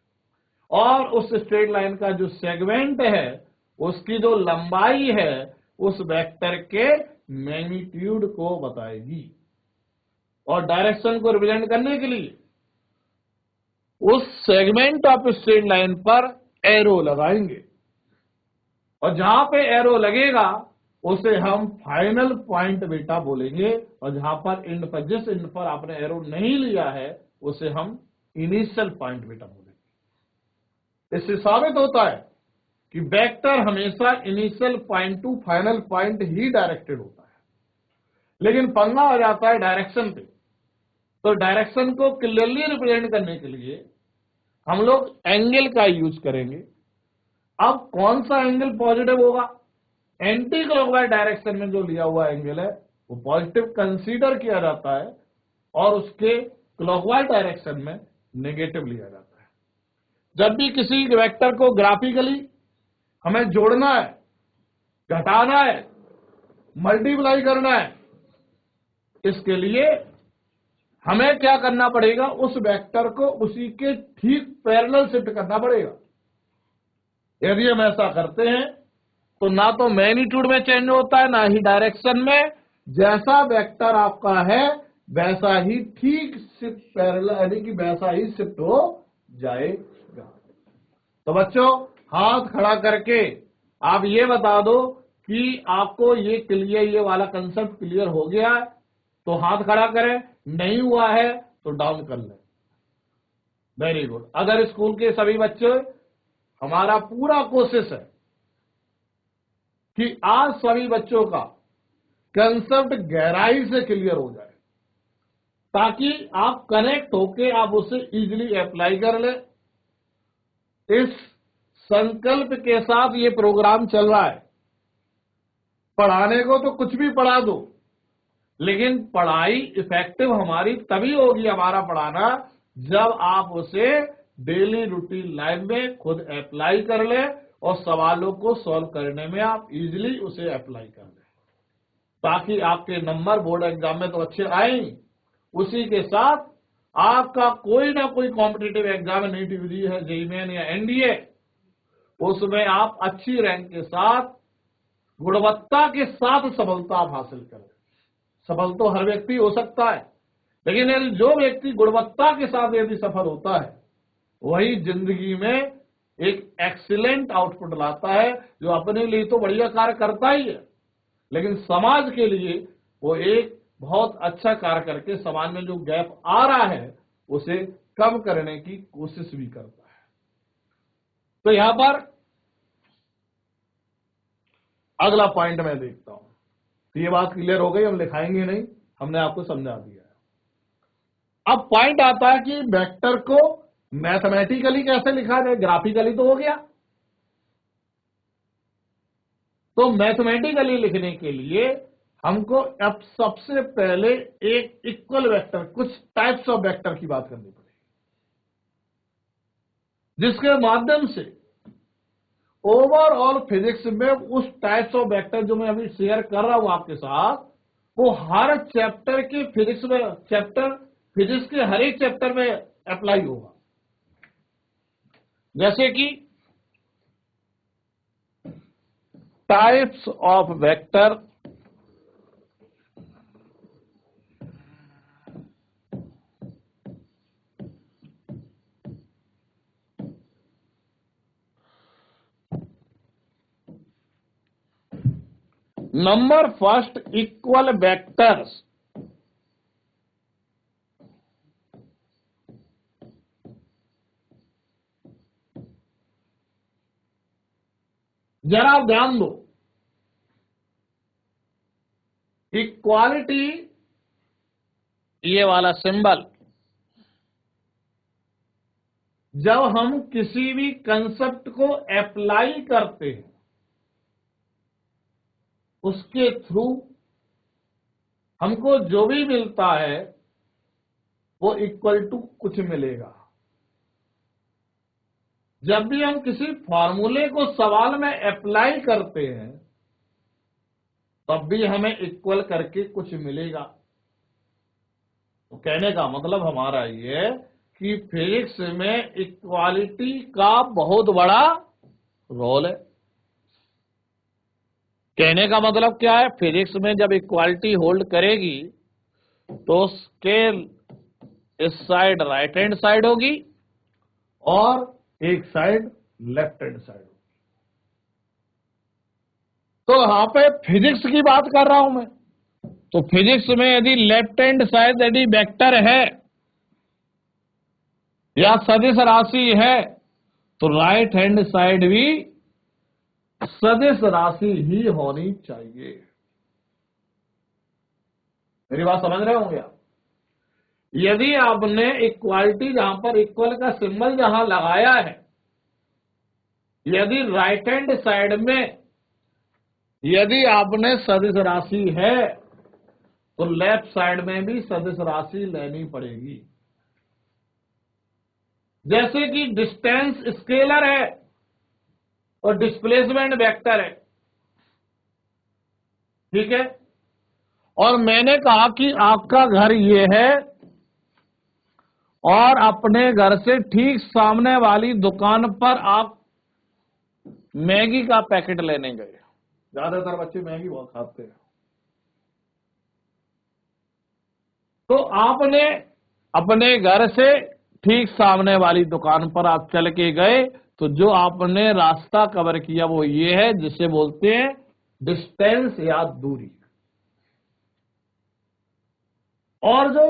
और उस स्ट्रेट लाइन का जो सेगमेंट है उसकी जो लंबाई है उस वेक्टर के मैग्नीट्यूड को बताएगी, और डायरेक्शन को रिप्रेजेंट करने के लिए उस सेगमेंट ऑफ स्ट्रेट लाइन पर एरो लगाएंगे, और जहां पे एरो लगेगा उसे हम फाइनल पॉइंट बेटा बोलेंगे, और जहां पर एंड पर, जिस एंड पर आपने एरो नहीं लिया है उसे हम इनिशियल पॉइंट बेटा बोलेंगे। इससे साबित होता है कि वेक्टर हमेशा initial point to final point ही डायरेक्टेड होता है। लेकिन पंगा हो जाता है डायरेक्शन पे। तो डायरेक्शन को क्लियरली रिप्रेजेंट करने के लिए हम लोग एंगल का यूज करेंगे। अब कौन सा एंगल पॉजिटिव होगा? एंटी क्लॉकवाइज डायरेक्शन में जो लिया हुआ एंगल है वो पॉजिटिव कंसीडर किया जाता है, और उसके क्लॉकवाइज डायरेक्शन में नेगेटिव लिया जाता है। जब भी किसी वेक्टर को ग्राफिकली हमें जोड़ना है, घटाना है, मल्टीप्लाई करना है, इसके लिए हमें क्या करना पड़ेगा? उस वेक्टर को उसी के ठीक पैरेलल शिफ्ट करना पड़ेगा। यदि हम ऐसा करते हैं तो ना तो मैग्नीट्यूड में चेंज होता है, ना ही डायरेक्शन में। जैसा वेक्टर आपका है वैसा ही ठीक शिफ्ट पैरेलल, यानी कि वैसा ही शिफ्ट हो जाएगा। तो बच्चों, हाथ खड़ा करके आप ये बता दो कि आपको ये वाला कंसेप्ट क्लियर हो गया है। तो हाथ खड़ा करें, नहीं हुआ है तो डाउन कर लें। Very good. अगर स्कूल के सभी बच्चे, हमारा पूरा कोशिश है कि आज सभी बच्चों का कंसेप्ट गहराई से क्लियर हो जाए, ताकि आप कनेक्ट होके आप उसे इजीली अप्लाई कर ले। इस संकल्प के साथ ये प्रोग्राम चल रहा है। पढ़ाने को तो कुछ भी पढ़ा दो, लेकिन पढ़ाई इफेक्टिव हमारी तभी होगी, हमारा पढ़ाना, जब आप उसे डेली रूटीन लाइफ में खुद अप्लाई कर ले और सवालों को सॉल्व करने में आप इजीली उसे अप्लाई कर ले, ताकि आपके नंबर बोर्ड एग्जाम में तो अच्छे आए। उसी के साथ आपका कोई ना कोई कॉम्पिटिटिव एग्जाम, नीट यूजी है, जेईई मेन या एनडीए, उसमें आप अच्छी रैंक के साथ, गुणवत्ता के साथ सफलता आप हासिल करें। सफल तो हर व्यक्ति हो सकता है, लेकिन यदि जो व्यक्ति गुणवत्ता के साथ यदि सफल होता है वही जिंदगी में एक एक्सीलेंट आउटपुट लाता है, जो अपने लिए तो बढ़िया कार्य करता ही है, लेकिन समाज के लिए वो एक बहुत अच्छा कार्य करके समाज में जो गैप आ रहा है उसे कम करने की कोशिश भी करता है। तो यहां पर अगला पॉइंट मैं देखता हूं। तो ये बात क्लियर हो गई, हम लिखाएंगे नहीं, हमने आपको समझा दिया है। अब पॉइंट आता है कि वेक्टर को मैथमेटिकली कैसे लिखा जाए। ग्राफिकली तो हो गया, तो मैथमेटिकली लिखने के लिए हमको अब सबसे पहले एक इक्वल वेक्टर, कुछ टाइप्स ऑफ वेक्टर की बात करनी पड़ेगी, जिसके माध्यम से ओवरऑल फिजिक्स में उस टाइप्स ऑफ वेक्टर जो मैं अभी शेयर कर रहा हूं आपके साथ, वो हर चैप्टर के फिजिक्स में, फिजिक्स के हर एक चैप्टर में अप्लाई होगा। जैसे कि types of vector, number first equal vectors. जरा आप ध्यान दो, इक्वालिटी ये वाला सिंबल जब हम किसी भी कंसेप्ट को अप्लाई करते हैं उसके थ्रू हमको जो भी मिलता है वो इक्वल टू कुछ मिलेगा। जब भी हम किसी फॉर्मूले को सवाल में अप्लाई करते हैं तब भी हमें इक्वल करके कुछ मिलेगा। तो कहने का मतलब हमारा ये है कि फिजिक्स में इक्वालिटी का बहुत बड़ा रोल है। कहने का मतलब क्या है, फिजिक्स में जब इक्वालिटी होल्ड करेगी तो स्केल इस साइड राइट हैंड साइड होगी और एक साइड लेफ्ट हैंड साइड होगी। तो यहां पे फिजिक्स की बात कर रहा हूं मैं। तो फिजिक्स में यदि लेफ्ट हैंड साइड यदि वेक्टर है या सदिश राशि है तो राइट हैंड साइड भी सदिश राशि ही होनी चाहिए। मेरी बात समझ रहे होंगे आप? यदि आपने इक्वालिटी जहां पर इक्वल का सिंबल जहां लगाया है, यदि राइट हैंड साइड में यदि आपने सदिश राशि है तो लेफ्ट साइड में भी सदिश राशि लेनी पड़ेगी। जैसे कि डिस्टेंस स्केलर है और डिस्प्लेसमेंट वेक्टर है, ठीक है। और मैंने कहा कि आपका घर ये है और अपने घर से ठीक सामने वाली दुकान पर आप मैगी का पैकेट लेने गए। ज्यादातर बच्चे मैगी बहुत खाते हैं। तो आपने अपने घर से ठीक सामने वाली दुकान पर आप चल के गए तो जो आपने रास्ता कवर किया वो ये है जिसे बोलते हैं डिस्टेंस या दूरी। और जो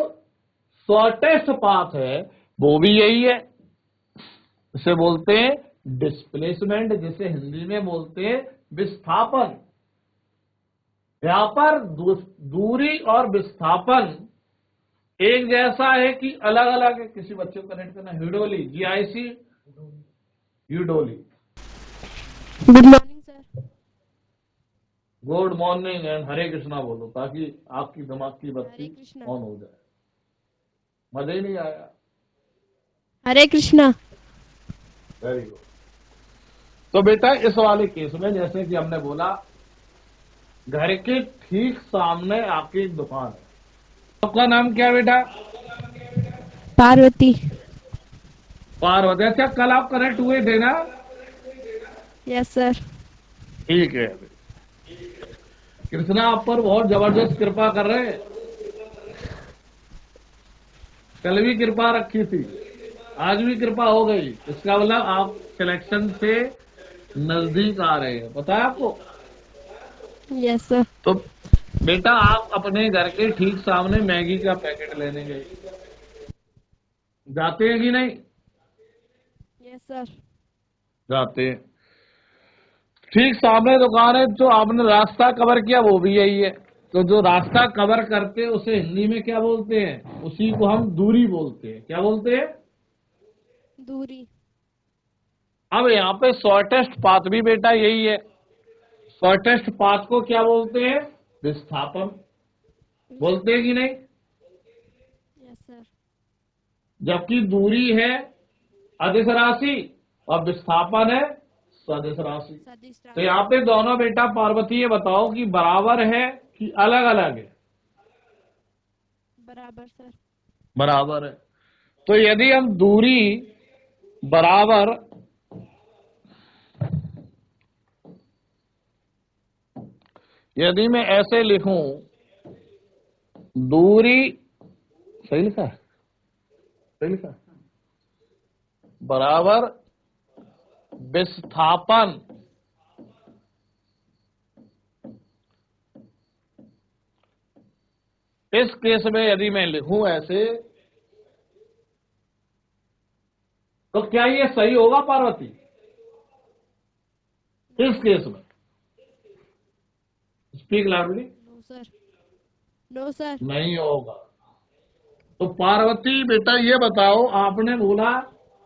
शॉर्टेस्ट पाथ है वो भी यही है, इसे बोलते हैं डिस्प्लेसमेंट, जिसे हिंदी में बोलते हैं विस्थापन। यहां पर दूरी और विस्थापन एक जैसा है कि अलग अलग है। किसी बच्चे को कनेक्ट करना, यूडोली, GIC यूडोली। Good morning sir. Good morning and Hare Krishna बोलो ताकि आपकी दिमाग की हरे बत्ती कृष्णा। ऑन हो जाए। मजा ही नहीं आया? हरे कृष्णा। Very good. तो बेटा इस वाले केस में जैसे कि हमने बोला घर के ठीक सामने आपकी दुकान है। आपका नाम क्या है बेटा? पार्वती। पार्वती। अच्छा, कल आप कनेक्ट हुए थे ना? Yes sir. ठीक है। कृष्णा आप पर बहुत जबरदस्त कृपा कर रहे हैं। कल भी कृपा रखी थी, आज भी कृपा हो गई। इसका मतलब आप सिलेक्शन से नजदीक आ रहे हैं, पता है आपको? Yes sir. तो बेटा आप अपने घर के ठीक सामने मैगी का पैकेट लेने गए, जाते हैं कि नहीं? Yes sir. जाते हैं। ठीक सामने दुकान है, जो आपने रास्ता कवर किया वो भी यही है। तो जो रास्ता कवर करते हैं उसे हिंदी में क्या बोलते हैं? उसी को हम दूरी बोलते हैं। क्या बोलते हैं? दूरी। अब यहाँ पे शॉर्टेस्ट पाथ भी बेटा यही है। शॉर्टेस्ट पाथ को क्या बोलते हैं? विस्थापन। बोलते हैं कि नहीं? Yes sir. जबकि दूरी है अदिश राशि और विस्थापन है सदिश राशि। सदिश तो राशि। यहाँ पे दोनों बेटा पार्वती ये बताओ कि बराबर है कि अलग अलग है? बराबर सर। बराबर है। तो यदि हम दूरी बराबर यदि मैं ऐसे लिखूं, दूरी, सही लिखा है? सही लिखा है? बराबर विस्थापन इस केस में यदि मैं लिखूं ऐसे तो क्या ये सही होगा पार्वती? इस केस में speak loudly. No sir, no sir. नहीं होगा। तो पार्वती बेटा ये बताओ, आपने बोला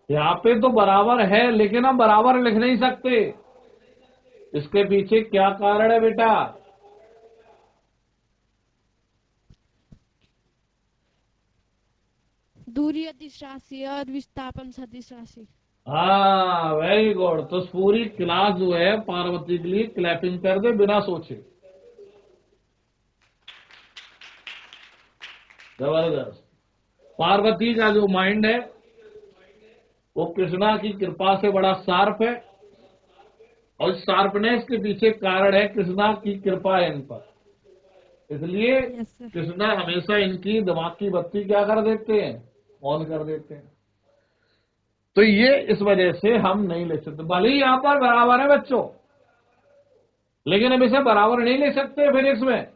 यहाँ पे तो बराबर है लेकिन हम बराबर लिख नहीं सकते, इसके पीछे क्या कारण है बेटा? दूरी अदिश राशि और विस्थापन सदिश राशि। हाँ वेरी गुड। तो पूरी क्लास जो है पार्वती के लिए क्लैपिंग कर दे बिना सोचे। जबरदस्त। पार्वती का जो माइंड है वो कृष्णा की कृपा से बड़ा शार्प है, और शार्पनेस के पीछे कारण है कृष्णा की कृपा है इन पर। इसलिए यस सर। कृष्णा हमेशा इनकी दिमाग की बत्ती क्या कर देते हैं, ऑन कर देते हैं। तो ये इस वजह से हम नहीं ले सकते, भले ही यहां पर बराबर है बच्चों, लेकिन हम इसे बराबर नहीं ले सकते फिजिक्स में।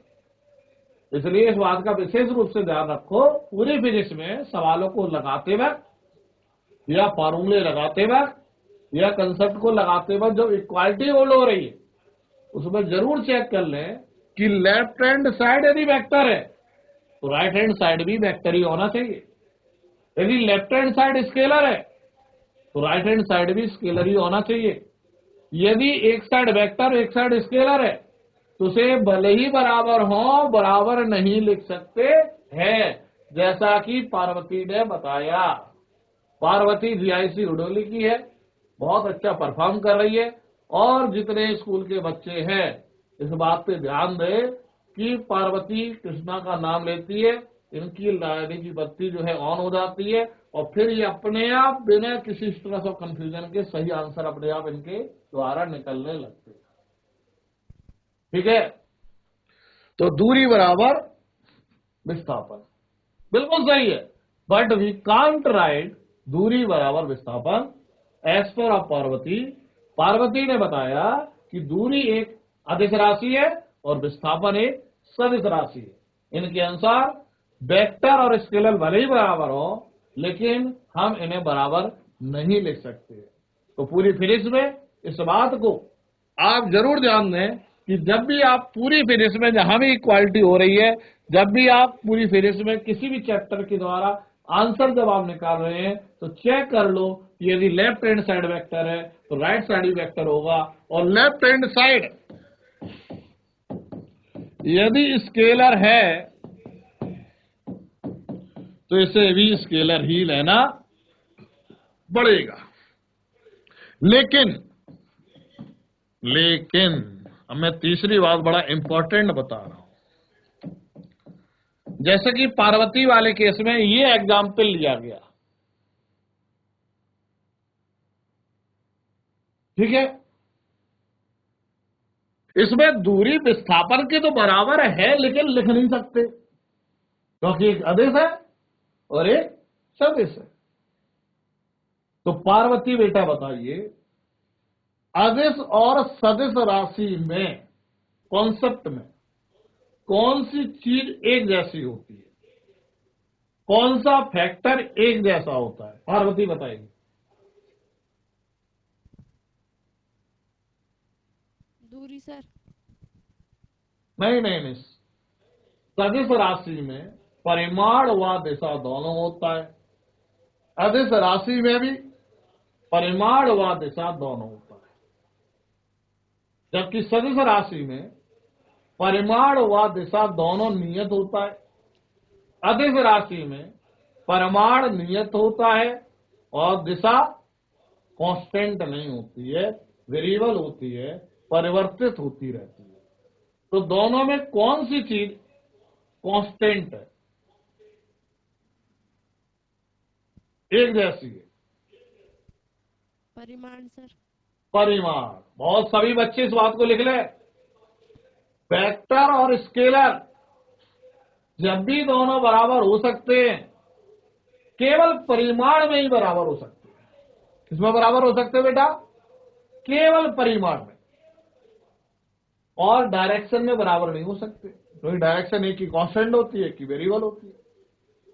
इसलिए इस बात का विशेष रूप से ध्यान रखो, पूरी फिजिक्स में सवालों को लगाते वक्त या फॉर्मूले लगाते वक्त या कंसेप्ट को लगाते वक्त जो इक्वालिटी होल्ड हो रही है उसमें जरूर चेक कर लें कि लेफ्ट हैंड साइड यदि वेक्टर है तो राइट हैंड साइड भी वेक्टर ही होना चाहिए। यदि लेफ्ट हैंड साइड स्केलर है तो राइट हैंड साइड भी स्केलर ही होना चाहिए। यदि एक साइड वेक्टर एक साइड स्केलर है तो उसे भले ही बराबर हो, बराबर नहीं लिख सकते हैं, जैसा कि पार्वती ने बताया। पार्वती जीआईसी रुडोली की है, बहुत अच्छा परफॉर्म कर रही है, और जितने स्कूल के बच्चे हैं इस बात पे ध्यान दें कि पार्वती कृष्णा का नाम लेती है, इनकी लाइट की बत्ती जो है ऑन हो जाती है, और फिर ये अपने आप बिना किसी स्ट्रेस और कंफ्यूजन के सही आंसर अपने आप इनके द्वारा निकलने लगते हैं। ठीक है, तो दूरी बराबर विस्थापन बिल्कुल सही है, बट वी कांट राइट दूरी बराबर विस्थापन as per of Parvati. Parvati ने बताया कि दूरी एक अदिश राशि है और विस्थापन एक सदिश राशि है। इनके अनुसार वेक्टर और स्केलर भले ही बराबर हो लेकिन हम इन्हें बराबर नहीं लिख सकते। तो पूरी फिजिक्स में इस बात को आप जरूर ध्यान दें कि जब भी आप पूरी फिजिक्स में जहां भी इक्वालिटी हो रही है, जब भी आप पूरी फिजिक्स में किसी भी चैप्टर के द्वारा आंसर जब आप निकाल रहे हैं तो चेक कर लो कि यदि लेफ्ट हैंड साइड वेक्टर है तो राइट साइड भी वेक्टर होगा, और लेफ्ट हैंड साइड यदि स्केलर है तो इसे भी स्केलर ही लेना पड़ेगा। लेकिन अब मैं तीसरी बात बड़ा इंपॉर्टेंट बता रहा हूं। जैसे कि पार्वती वाले केस में ये एग्जाम्पल लिया गया, ठीक है, इसमें दूरी विस्थापन के तो बराबर है लेकिन लिख नहीं सकते क्योंकि एक अदिश है और एक सदिश है। तो पार्वती बेटा बताइए, अदिश और सदिश राशि में कॉन्सेप्ट में कौन सी चीज एक जैसी होती है, कौन सा फैक्टर एक जैसा होता है? पार्वती बताइए। दूरी सर। नहीं, सदिश राशि में परिमाण व दिशा दोनों होता है, अदिश राशि में भी परिमाण व दिशा दोनों होता है, जबकि सदिश राशि में परिमाण व दिशा दोनों नियत होता है। अदिश राशि में परिमाण नियत होता है और दिशा कांस्टेंट नहीं होती है, वेरिएबल होती है, परिवर्तित होती रहती है। तो दोनों में कौन सी चीज कांस्टेंट है, एक जैसी है? परिमाण सर। परिमाण। बहुत सभी बच्चे इस बात को लिख ले, वेक्टर और स्केलर जब भी दोनों बराबर हो सकते हैं केवल परिमाण में ही बराबर हो सकते हैं। किसमें बराबर हो सकते हैं बेटा? केवल परिमाण में, और डायरेक्शन में बराबर नहीं हो सकते, क्योंकि डायरेक्शन एक की कांस्टेंट होती है, एक की वेरिएबल होती है।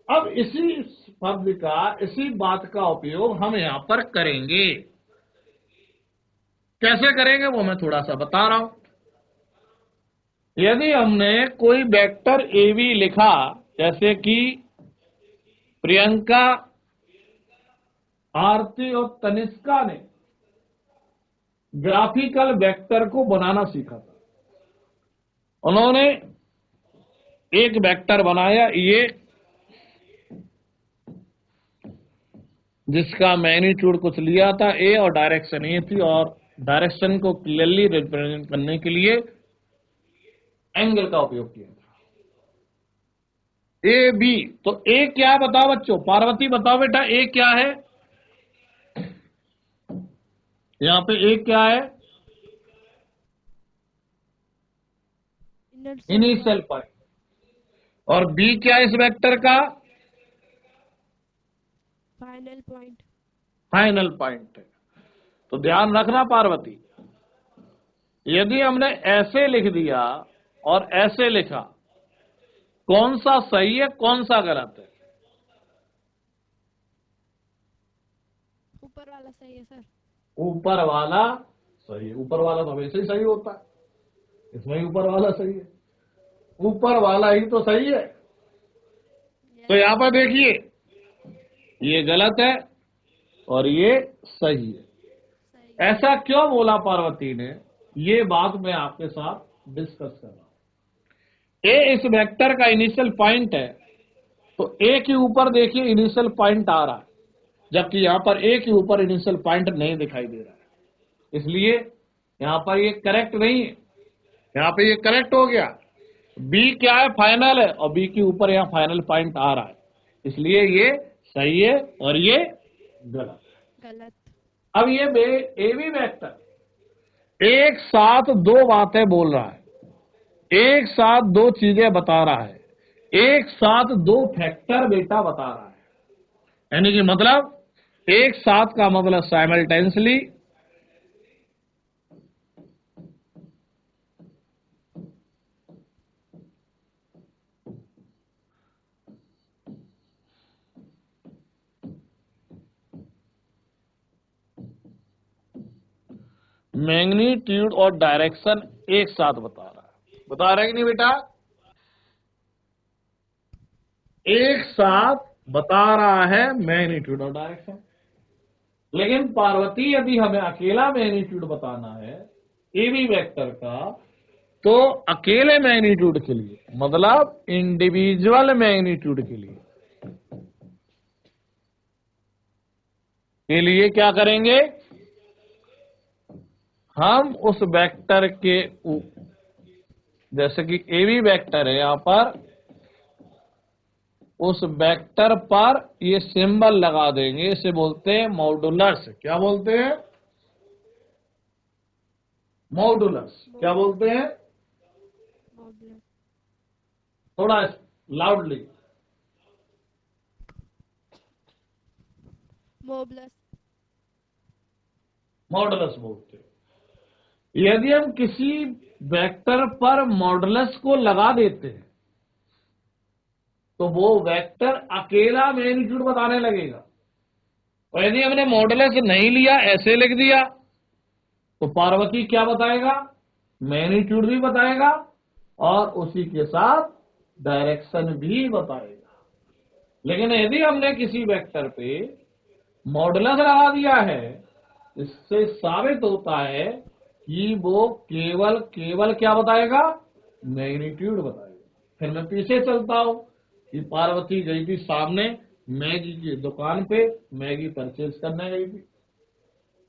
अब इसी शब्द का, इसी बात का उपयोग हम यहां पर करेंगे। कैसे करेंगे वो मैं थोड़ा सा बता रहा हूं। यदि हमने कोई वेक्टर ए बी लिखा, जैसे कि प्रियंका, आरती और तनिष्का ने ग्राफिकल वेक्टर को बनाना सीखा था। उन्होंने एक वेक्टर बनाया ये, जिसका मैग्नीट्यूड कुछ लिया था ए और डायरेक्शन ए थी, और डायरेक्शन को क्लियरली रिप्रेजेंट करने के लिए एंगल का उपयोग किया था, ए बी। तो ए क्या है बताओ बच्चों, पार्वती बताओ बेटा ए क्या है, यहां पे ए क्या है, इनिशियल पॉइंट। और बी क्या है इस वेक्टर का, फाइनल पॉइंट। फाइनल पॉइंट है। तो ध्यान रखना पार्वती, यदि हमने ऐसे लिख दिया और ऐसे लिखा, कौन सा सही है कौन सा गलत है? ऊपर वाला सही है सर। ऊपर वाला सही है। ऊपर वाला तो हमेशा ही सही होता है, इसमें ऊपर वाला सही है, ऊपर वाला ही तो सही है। तो यहां पर देखिए, ये गलत है और ये सही है। सही। ऐसा क्यों बोला पार्वती ने, ये बात मैं आपके साथ डिस्कस कर रहा हूं। ए इस वेक्टर का इनिशियल पॉइंट है, तो ए के ऊपर देखिए इनिशियल पॉइंट आ रहा है, जबकि यहां पर ए के ऊपर इनिशियल पॉइंट नहीं दिखाई दे रहा है, इसलिए यहां पर ये करेक्ट नहीं है। यहां पे ये करेक्ट हो गया। बी क्या है, फाइनल है, और बी के ऊपर यहां फाइनल पॉइंट आ रहा है, इसलिए ये सही है और ये गलत। गलत। अब ये ए बी वेक्टर एक साथ दो बातें बोल रहा है, एक साथ दो चीजें बता रहा है, एक साथ दो फैक्टर बेटा बता रहा है। यानी कि मतलब एक साथ का मतलब साइमल्टेनियसली, मैग्नीट्यूड और डायरेक्शन एक साथ बता रहा है। बता रहा है कि नहीं बेटा, एक साथ बता रहा है मैग्नीट्यूड और डायरेक्शन। लेकिन पार्वती यदि हमें अकेला मैग्नीट्यूड बताना है ए बी वेक्टर का, तो अकेले मैग्नीट्यूड के लिए, मतलब इंडिविजुअल मैग्नीट्यूड के लिए क्या करेंगे, हम उस वेक्टर के जैसे कि ए बी वेक्टर है यहां पर, उस वेक्टर पर ये सिंबल लगा देंगे, इसे बोलते हैं मॉडुलस। क्या बोलते हैं, मॉडुलस। क्या बोलते हैं, मॉडुलस। थोड़ा लाउडली, मॉडुलस। मॉडुलस बोलते हैं। यदि हम किसी वेक्टर पर मॉडुलस को लगा देते हैं, तो वो वेक्टर अकेला मैग्नीट्यूड बताने लगेगा। और यदि हमने मॉडुलस नहीं लिया, ऐसे लिख दिया, तो पार्वती क्या बताएगा, मैग्नीट्यूड भी बताएगा और उसी के साथ डायरेक्शन भी बताएगा। लेकिन यदि हमने किसी वेक्टर पे मॉडुलस लगा दिया है, इससे साबित होता है कि वो केवल केवल क्या बताएगा, मैग्नीट्यूड बताएगा। फिर मैं पीछे चलता हूं कि पार्वती गई थी सामने मैगी की दुकान पे, मैगी परचेज करने गई थी,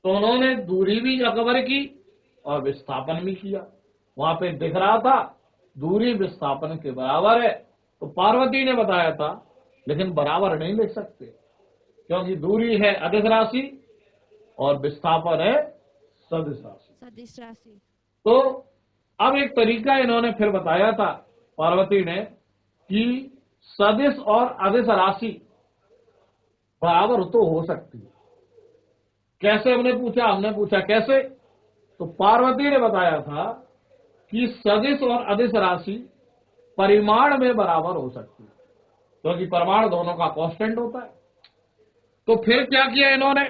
तो उन्होंने दूरी भी कवर की और विस्थापन भी किया। वहां पे दिख रहा था दूरी विस्थापन के बराबर है, तो पार्वती ने बताया था, लेकिन बराबर नहीं लिख सकते, क्योंकि दूरी है अदिश राशि और विस्थापन है सदिश राशि। सदिश राशि। तो अब एक तरीका इन्होंने फिर बताया था पार्वती ने, कि सदिश और अदिश राशि बराबर तो हो सकती है। कैसे, हमने पूछा कैसे, तो पार्वती ने बताया था कि सदिश और अदिश राशि परिमाण में बराबर हो सकती है, क्योंकि परिमाण दोनों का कांस्टेंट होता है। तो फिर क्या किया इन्होंने,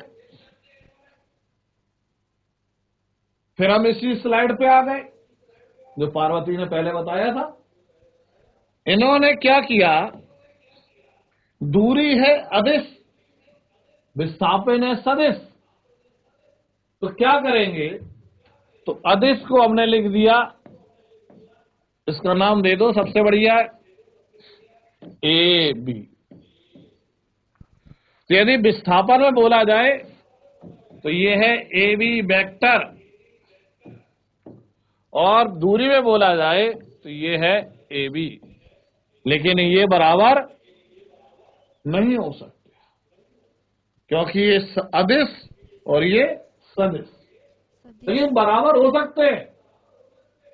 फिर हम इसी स्लाइड पे आ गए जो पार्वती ने पहले बताया था। इन्होंने क्या किया, दूरी है अदिश, विस्थापन है सदिश, तो क्या करेंगे, तो अदिश को हमने लिख दिया, इसका नाम दे दो सबसे बढ़िया ए बी। तो यदि विस्थापन में बोला जाए तो ये है ए बी वेक्टर, और दूरी में बोला जाए तो ये है ए बी, लेकिन ये बराबर नहीं हो सकते क्योंकि ये अदिश और ये सदिश, लेकिन बराबर हो सकते हैं।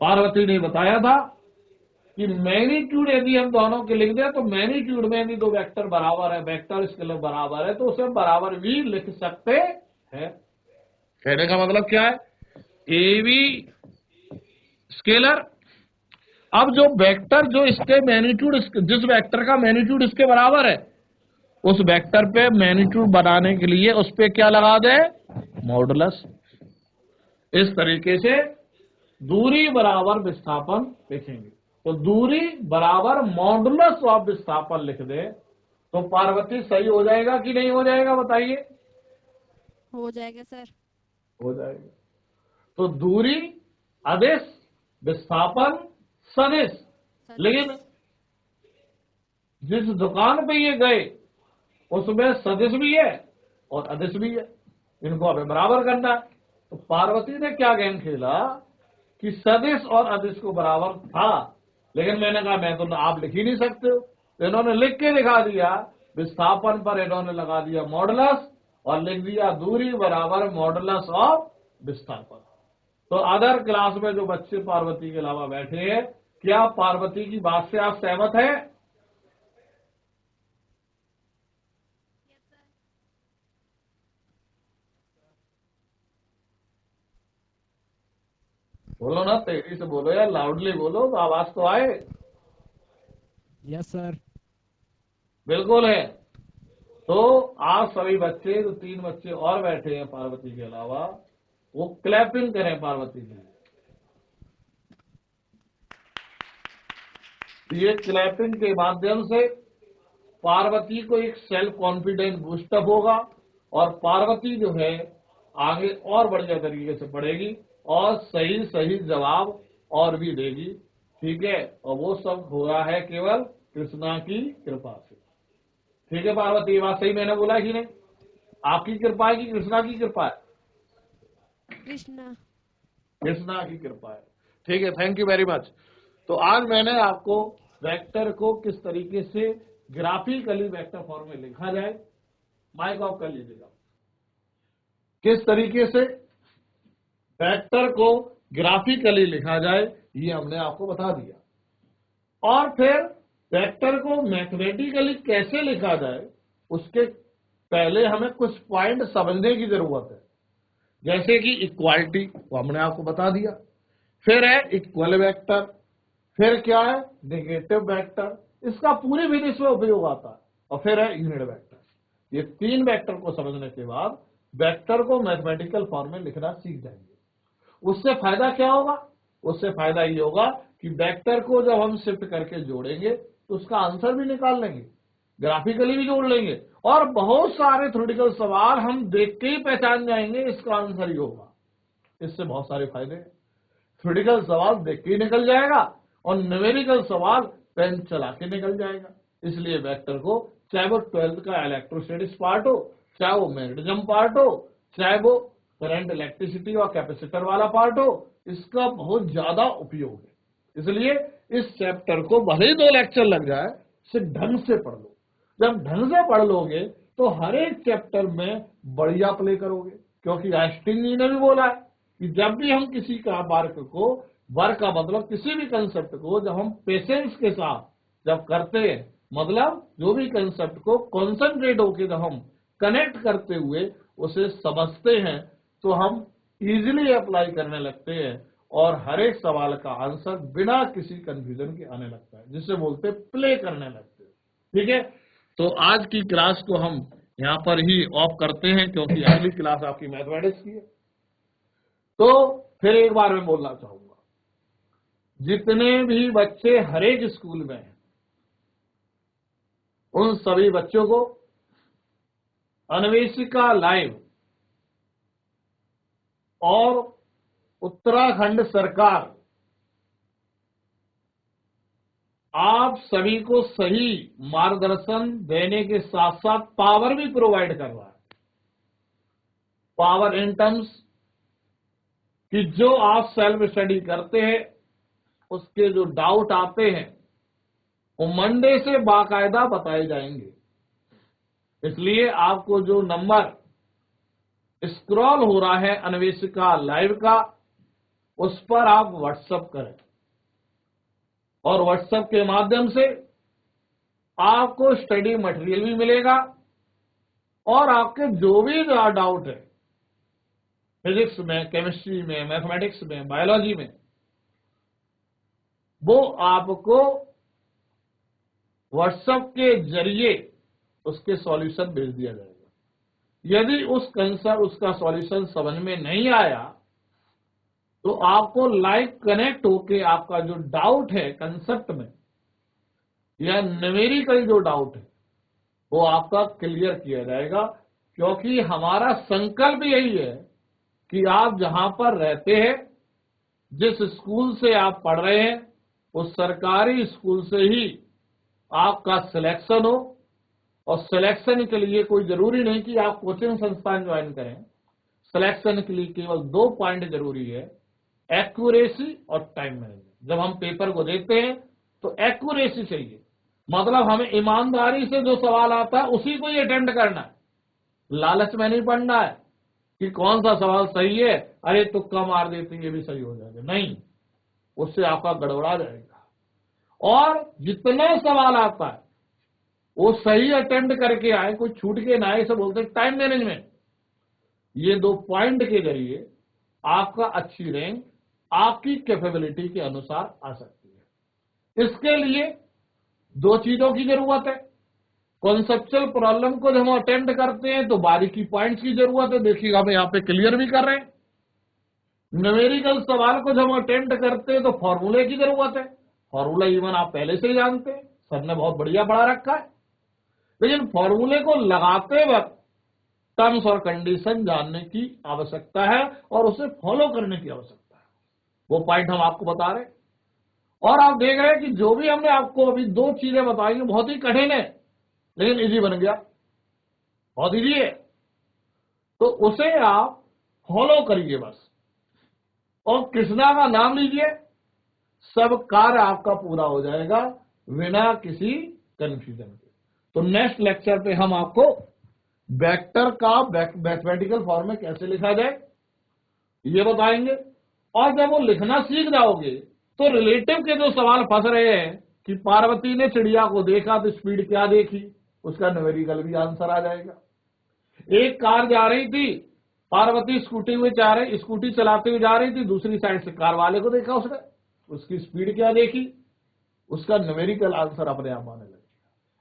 पार्वती ने बताया था कि मैग्नीट्यूड यदि हम दोनों के लिख दें तो मैग्नीट्यूड में यदि दो वेक्टर बराबर है, वेक्टर स्केलर बराबर है, तो उसे बराबर भी लिख सकते हैं। कहने का मतलब क्या है, ए बी स्केलर, अब जो वेक्टर जो इसके मैग्नीट्यूड, जिस वेक्टर का मैग्नीट्यूड इसके बराबर है, उस वेक्टर पे मैग्नीट्यूड बनाने के लिए उस पे क्या लगा दे, मॉडुलस। इस तरीके से दूरी बराबर विस्थापन लिखेंगे। तो दूरी बराबर मॉडुलस ऑफ विस्थापन लिख दे तो पार्वती सही हो जाएगा कि नहीं हो जाएगा, बताइए। हो जाएगा सर। हो जाएगा। तो दूरी अदिश, विस्थापन सदिश, लेकिन जिस दुकान पे ये गए उसमें सदिश भी है और अदिश भी है, इनको हमें बराबर करना है। तो पार्वती ने क्या गेम खेला कि सदिश और अदिश को बराबर था, लेकिन मैंने कहा मैं तो आप लिख ही नहीं सकते हो, तो इन्होंने लिख के दिखा दिया, विस्थापन पर इन्होंने लगा दिया मॉडुलस और लिख दिया दूरी बराबर मॉडुलस ऑफ विस्थापन। तो अदर क्लास में जो बच्चे पार्वती के अलावा बैठे हैं, क्या पार्वती की बात से आप सहमत हैं? बोलो ना, तेजी से बोलो यार, लाउडली बोलो, तो आवाज तो आए। Yes sir. बिल्कुल है। तो आप सभी बच्चे, जो 3 बच्चे और बैठे हैं पार्वती के अलावा, वो क्लैपिंग करें पार्वती के लिए। ये क्लैपिंग के माध्यम से पार्वती को एक सेल्फ कॉन्फिडेंस बूस्टअप होगा और पार्वती जो है आगे और बढ़िया तरीके से पढ़ेगी और सही सही जवाब और भी देगी। ठीक है, और वो सब हो रहा है केवल कृष्णा की कृपा से। ठीक है पार्वती, ये बात सही मैंने बोला कि नहीं? आपकी कृपा है कि कृष्णा की कृपा है? कृष्णा। कृष्णा की कृपा है। ठीक है, थैंक यू वेरी मच। तो आज मैंने आपको वेक्टर को किस तरीके से ग्राफिकली वेक्टर फॉर्म में लिखा जाए, माइक ऑफ कर लीजिएगा, किस तरीके से वेक्टर को ग्राफिकली लिखा जाए ये हमने आपको बता दिया। और फिर वेक्टर को मैथमेटिकली कैसे लिखा जाए उसके पहले हमें कुछ पॉइंट समझने की जरूरत है, जैसे कि इक्वालिटी, वो हमने आपको बता दिया। फिर है इक्वल वेक्टर, फिर क्या है नेगेटिव वेक्टर, इसका पूरी फिनिश में उपयोग आता है, और फिर है यूनिट वेक्टर। ये 3 वेक्टर को समझने के बाद वेक्टर को मैथमेटिकल फॉर्म में लिखना सीख जाएंगे। उससे फायदा क्या होगा? उससे फायदा ये होगा कि वेक्टर को जब हम शिफ्ट करके जोड़ेंगे तो उसका आंसर भी निकाल लेंगे, ग्राफिकली भी जोड़ लेंगे, और बहुत सारे थ्योरेटिकल सवाल हम देख के ही पहचान जाएंगे इसका आंसर ही होगा। इससे बहुत सारे फायदे हैं। थ्योरेटिकल सवाल देख के ही निकल जाएगा और न्यूमेरिकल सवाल पेन चला के निकल जाएगा। इसलिए वेक्टर को, चाहे वो 12th का इलेक्ट्रोस्टैटिक्स पार्ट हो, चाहे वो मैग्नेटिज्म पार्ट हो, चाहे वो करंट, इलेक्ट्रिसिटी और कैपेसिटर वाला पार्ट हो, इसका बहुत ज्यादा उपयोग है। इसलिए इस चैप्टर को भले ही 2 लेक्चर लग जाए, इसे ढंग से पढ़ लो। जब ढंग से पढ़ लोगे तो हर एक चैप्टर में बढ़िया प्ले करोगे, क्योंकि आइंस्टीन जी ने भी बोला है कि जब भी हम किसी का वर्क का मतलब किसी भी कंसेप्ट को जब हम पेशेंस के साथ जब करते हैं, मतलब जो भी कंसेप्ट को कॉन्सेंट्रेट होकर जब हम कनेक्ट करते हुए उसे समझते हैं, तो हम इजीली अप्लाई करने लगते हैं और हर एक सवाल का आंसर बिना किसी कंफ्यूजन के आने लगता है, जिसे बोलते प्ले करने लगते हैं। ठीक है, तो आज की क्लास को हम यहाँ पर ही ऑफ करते हैं, क्योंकि अगली क्लास आपकी मैथमेटिक्स की है। तो फिर एक बार मैं बोलना चाहूंगा, जितने भी बच्चे हर एक स्कूल में हैं, उन सभी बच्चों को अन्वेषिका लाइव और उत्तराखंड सरकार आप सभी को सही मार्गदर्शन देने के साथ साथ पावर भी प्रोवाइड कर रहा है। पावर इन टर्म्स कि जो आप सेल्फ स्टडी करते हैं, उसके जो डाउट आते हैं वो मंडे से बाकायदा बताए जाएंगे। इसलिए आपको जो नंबर स्क्रॉल हो रहा है अन्वेषिका लाइव का, उस पर आप व्हाट्सएप करें और व्हाट्सएप के माध्यम से आपको स्टडी मटेरियल भी मिलेगा और आपके जो भी डाउट है फिजिक्स में, केमिस्ट्री में, मैथमेटिक्स में, बायोलॉजी में, वो आपको व्हाट्सएप के जरिए उसके सॉल्यूशन भेज दिया जाएगा। यदि उसका सॉल्यूशन समझ में नहीं आया तो आपको लाइव कनेक्ट होके आपका जो डाउट है कंसेप्ट में या न्यूमेरिकल जो डाउट है वो आपका क्लियर किया जाएगा। क्योंकि हमारा संकल्प यही है कि आप जहां पर रहते हैं, जिस स्कूल से आप पढ़ रहे हैं, उस सरकारी स्कूल से ही आपका सिलेक्शन हो। और सिलेक्शन के लिए कोई जरूरी नहीं कि आप कोचिंग संस्थान ज्वाइन करें। सिलेक्शन के लिए केवल 2 पॉइंट जरूरी है, एक्यूरेसी और टाइम मैनेजमेंट। जब हम पेपर को देते हैं तो एक्यूरेसी चाहिए, मतलब हमें ईमानदारी से जो सवाल आता है उसी को ही अटेम्प्ट करना है। लालच में नहीं पढ़ना है कि कौन सा सवाल सही है, अरे तुक्का मार देते ये भी सही हो जाएगा, नहीं, उससे आपका गड़बड़ा जाएगा। और जितना सवाल आता है वो सही अटेम्प्ट करके आए, कोई छूट के ना आए। सब बोलते हैं टाइम मैनेजमेंट। ये 2 पॉइंट के जरिए आपका अच्छी रैंक आपकी कैपेबिलिटी के अनुसार आ सकती है। इसके लिए 2 चीजों की जरूरत है। कॉन्सेप्चुअल प्रॉब्लम को जब हम अटेम्प्ट करते हैं तो बारीकी पॉइंट्स की जरूरत है, देखिएगा हम यहाँ पे क्लियर भी कर रहे हैं। न्यूमेरिकल सवाल को जब हम अटेम्प्ट करते हैं तो फॉर्मूले की जरूरत है। फॉर्मूला इवन आप पहले से ही जानते हैं, सर ने बहुत बढ़िया पढ़ा रखा है। लेकिन फॉर्मूले को लगाते वक्त टर्म्स और कंडीशन जानने की आवश्यकता है और उसे फॉलो करने की आवश्यकता है। वो पॉइंट हम आपको बता रहे हैं। और आप देख रहे हैं कि जो भी हमने आपको अभी 2 चीजें बताई बहुत ही कठिन है, लेकिन इजी बन गया, बहुत इजी है। तो उसे आप फॉलो करिए बस, और कृष्णा का नाम लीजिए, सब कार्य आपका पूरा हो जाएगा बिना किसी कंफ्यूजन के। तो नेक्स्ट लेक्चर पे हम आपको वेक्टर का मैथमेटिकल फॉर्म में कैसे लिखा जाए ये बताएंगे। और जब वो लिखना सीख जाओगे तो रिलेटिव के जो सवाल फंस रहे हैं कि पार्वती ने चिड़िया को देखा तो स्पीड क्या देखी, उसका न्यूमेरिकल भी आंसर आ जाएगा। एक कार जा रही थी, पार्वती स्कूटी चलाते हुए जा रही थी, दूसरी साइड से कार वाले को देखा उसने, उसकी स्पीड क्या देखी, उसका न्यूमेरिकल आंसर अपने आप आने लगेगा।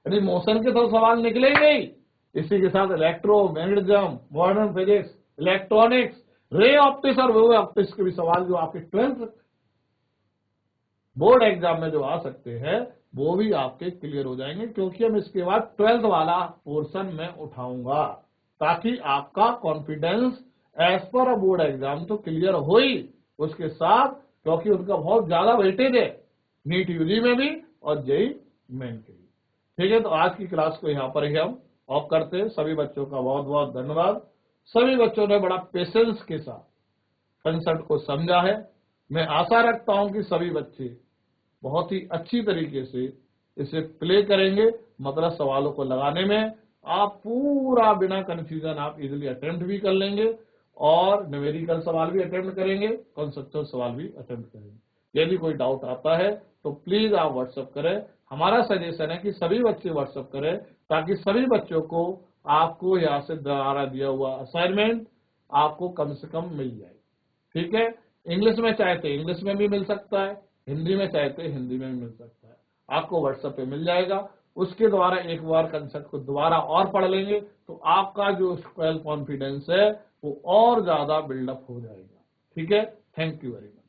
यानी मोशन के तो सवाल निकले ही नहीं। इसी के साथ electromagnetism, modern physics, electronics, ray optics और वेव ऑप्टिक्स के भी सवाल जो आपके 12th बोर्ड एग्जाम में जो आ सकते हैं वो भी आपके क्लियर हो जाएंगे। क्योंकि हम इसके बाद 12th वाला पोर्शन में उठाऊंगा ताकि आपका कॉन्फिडेंस एज पर अ बोर्ड एग्जाम तो क्लियर हो ही, उसके साथ क्योंकि उनका बहुत ज्यादा वेटेज है नीट यूजी में भी और जेई मेन के भी। ठीक है, तो आज की क्लास को यहाँ पर ही हम ऑफ करते हैं। सभी बच्चों का बहुत बहुत धन्यवाद। सभी बच्चों ने बड़ा पेशेंस के साथ कंसेप्ट को समझा है। मैं आशा रखता हूं कि सभी बच्चे बहुत ही अच्छी तरीके से इसे प्ले करेंगे। मतलब सवालों को लगाने में आप पूरा बिना कंफ्यूजन आप इजीली अटेम्प्ट भी कर लेंगे और न्यूमेरिकल सवाल भी अटेम्प्ट करेंगे, कॉन्सेप्चुअल सवाल भी अटेम्प्ट करेंगे। यदि कोई डाउट आता है तो प्लीज आप व्हाट्सएप करें। हमारा सजेशन है कि सभी बच्चे व्हाट्सएप करें ताकि सभी बच्चों को आपको यहाँ से द्वारा दिया हुआ असाइनमेंट आपको कम से कम मिल जाए। ठीक है, इंग्लिश में चाहे तो इंग्लिश में भी मिल सकता है, हिंदी में चाहे तो हिंदी में भी मिल सकता है, आपको व्हाट्सएप पे मिल जाएगा। उसके द्वारा एक बार कंसेप्ट को दोबारा और पढ़ लेंगे तो आपका जो सेल्फ कॉन्फिडेंस है वो और ज्यादा बिल्डअप हो जाएगा। ठीक है, थैंक यू वेरी मच।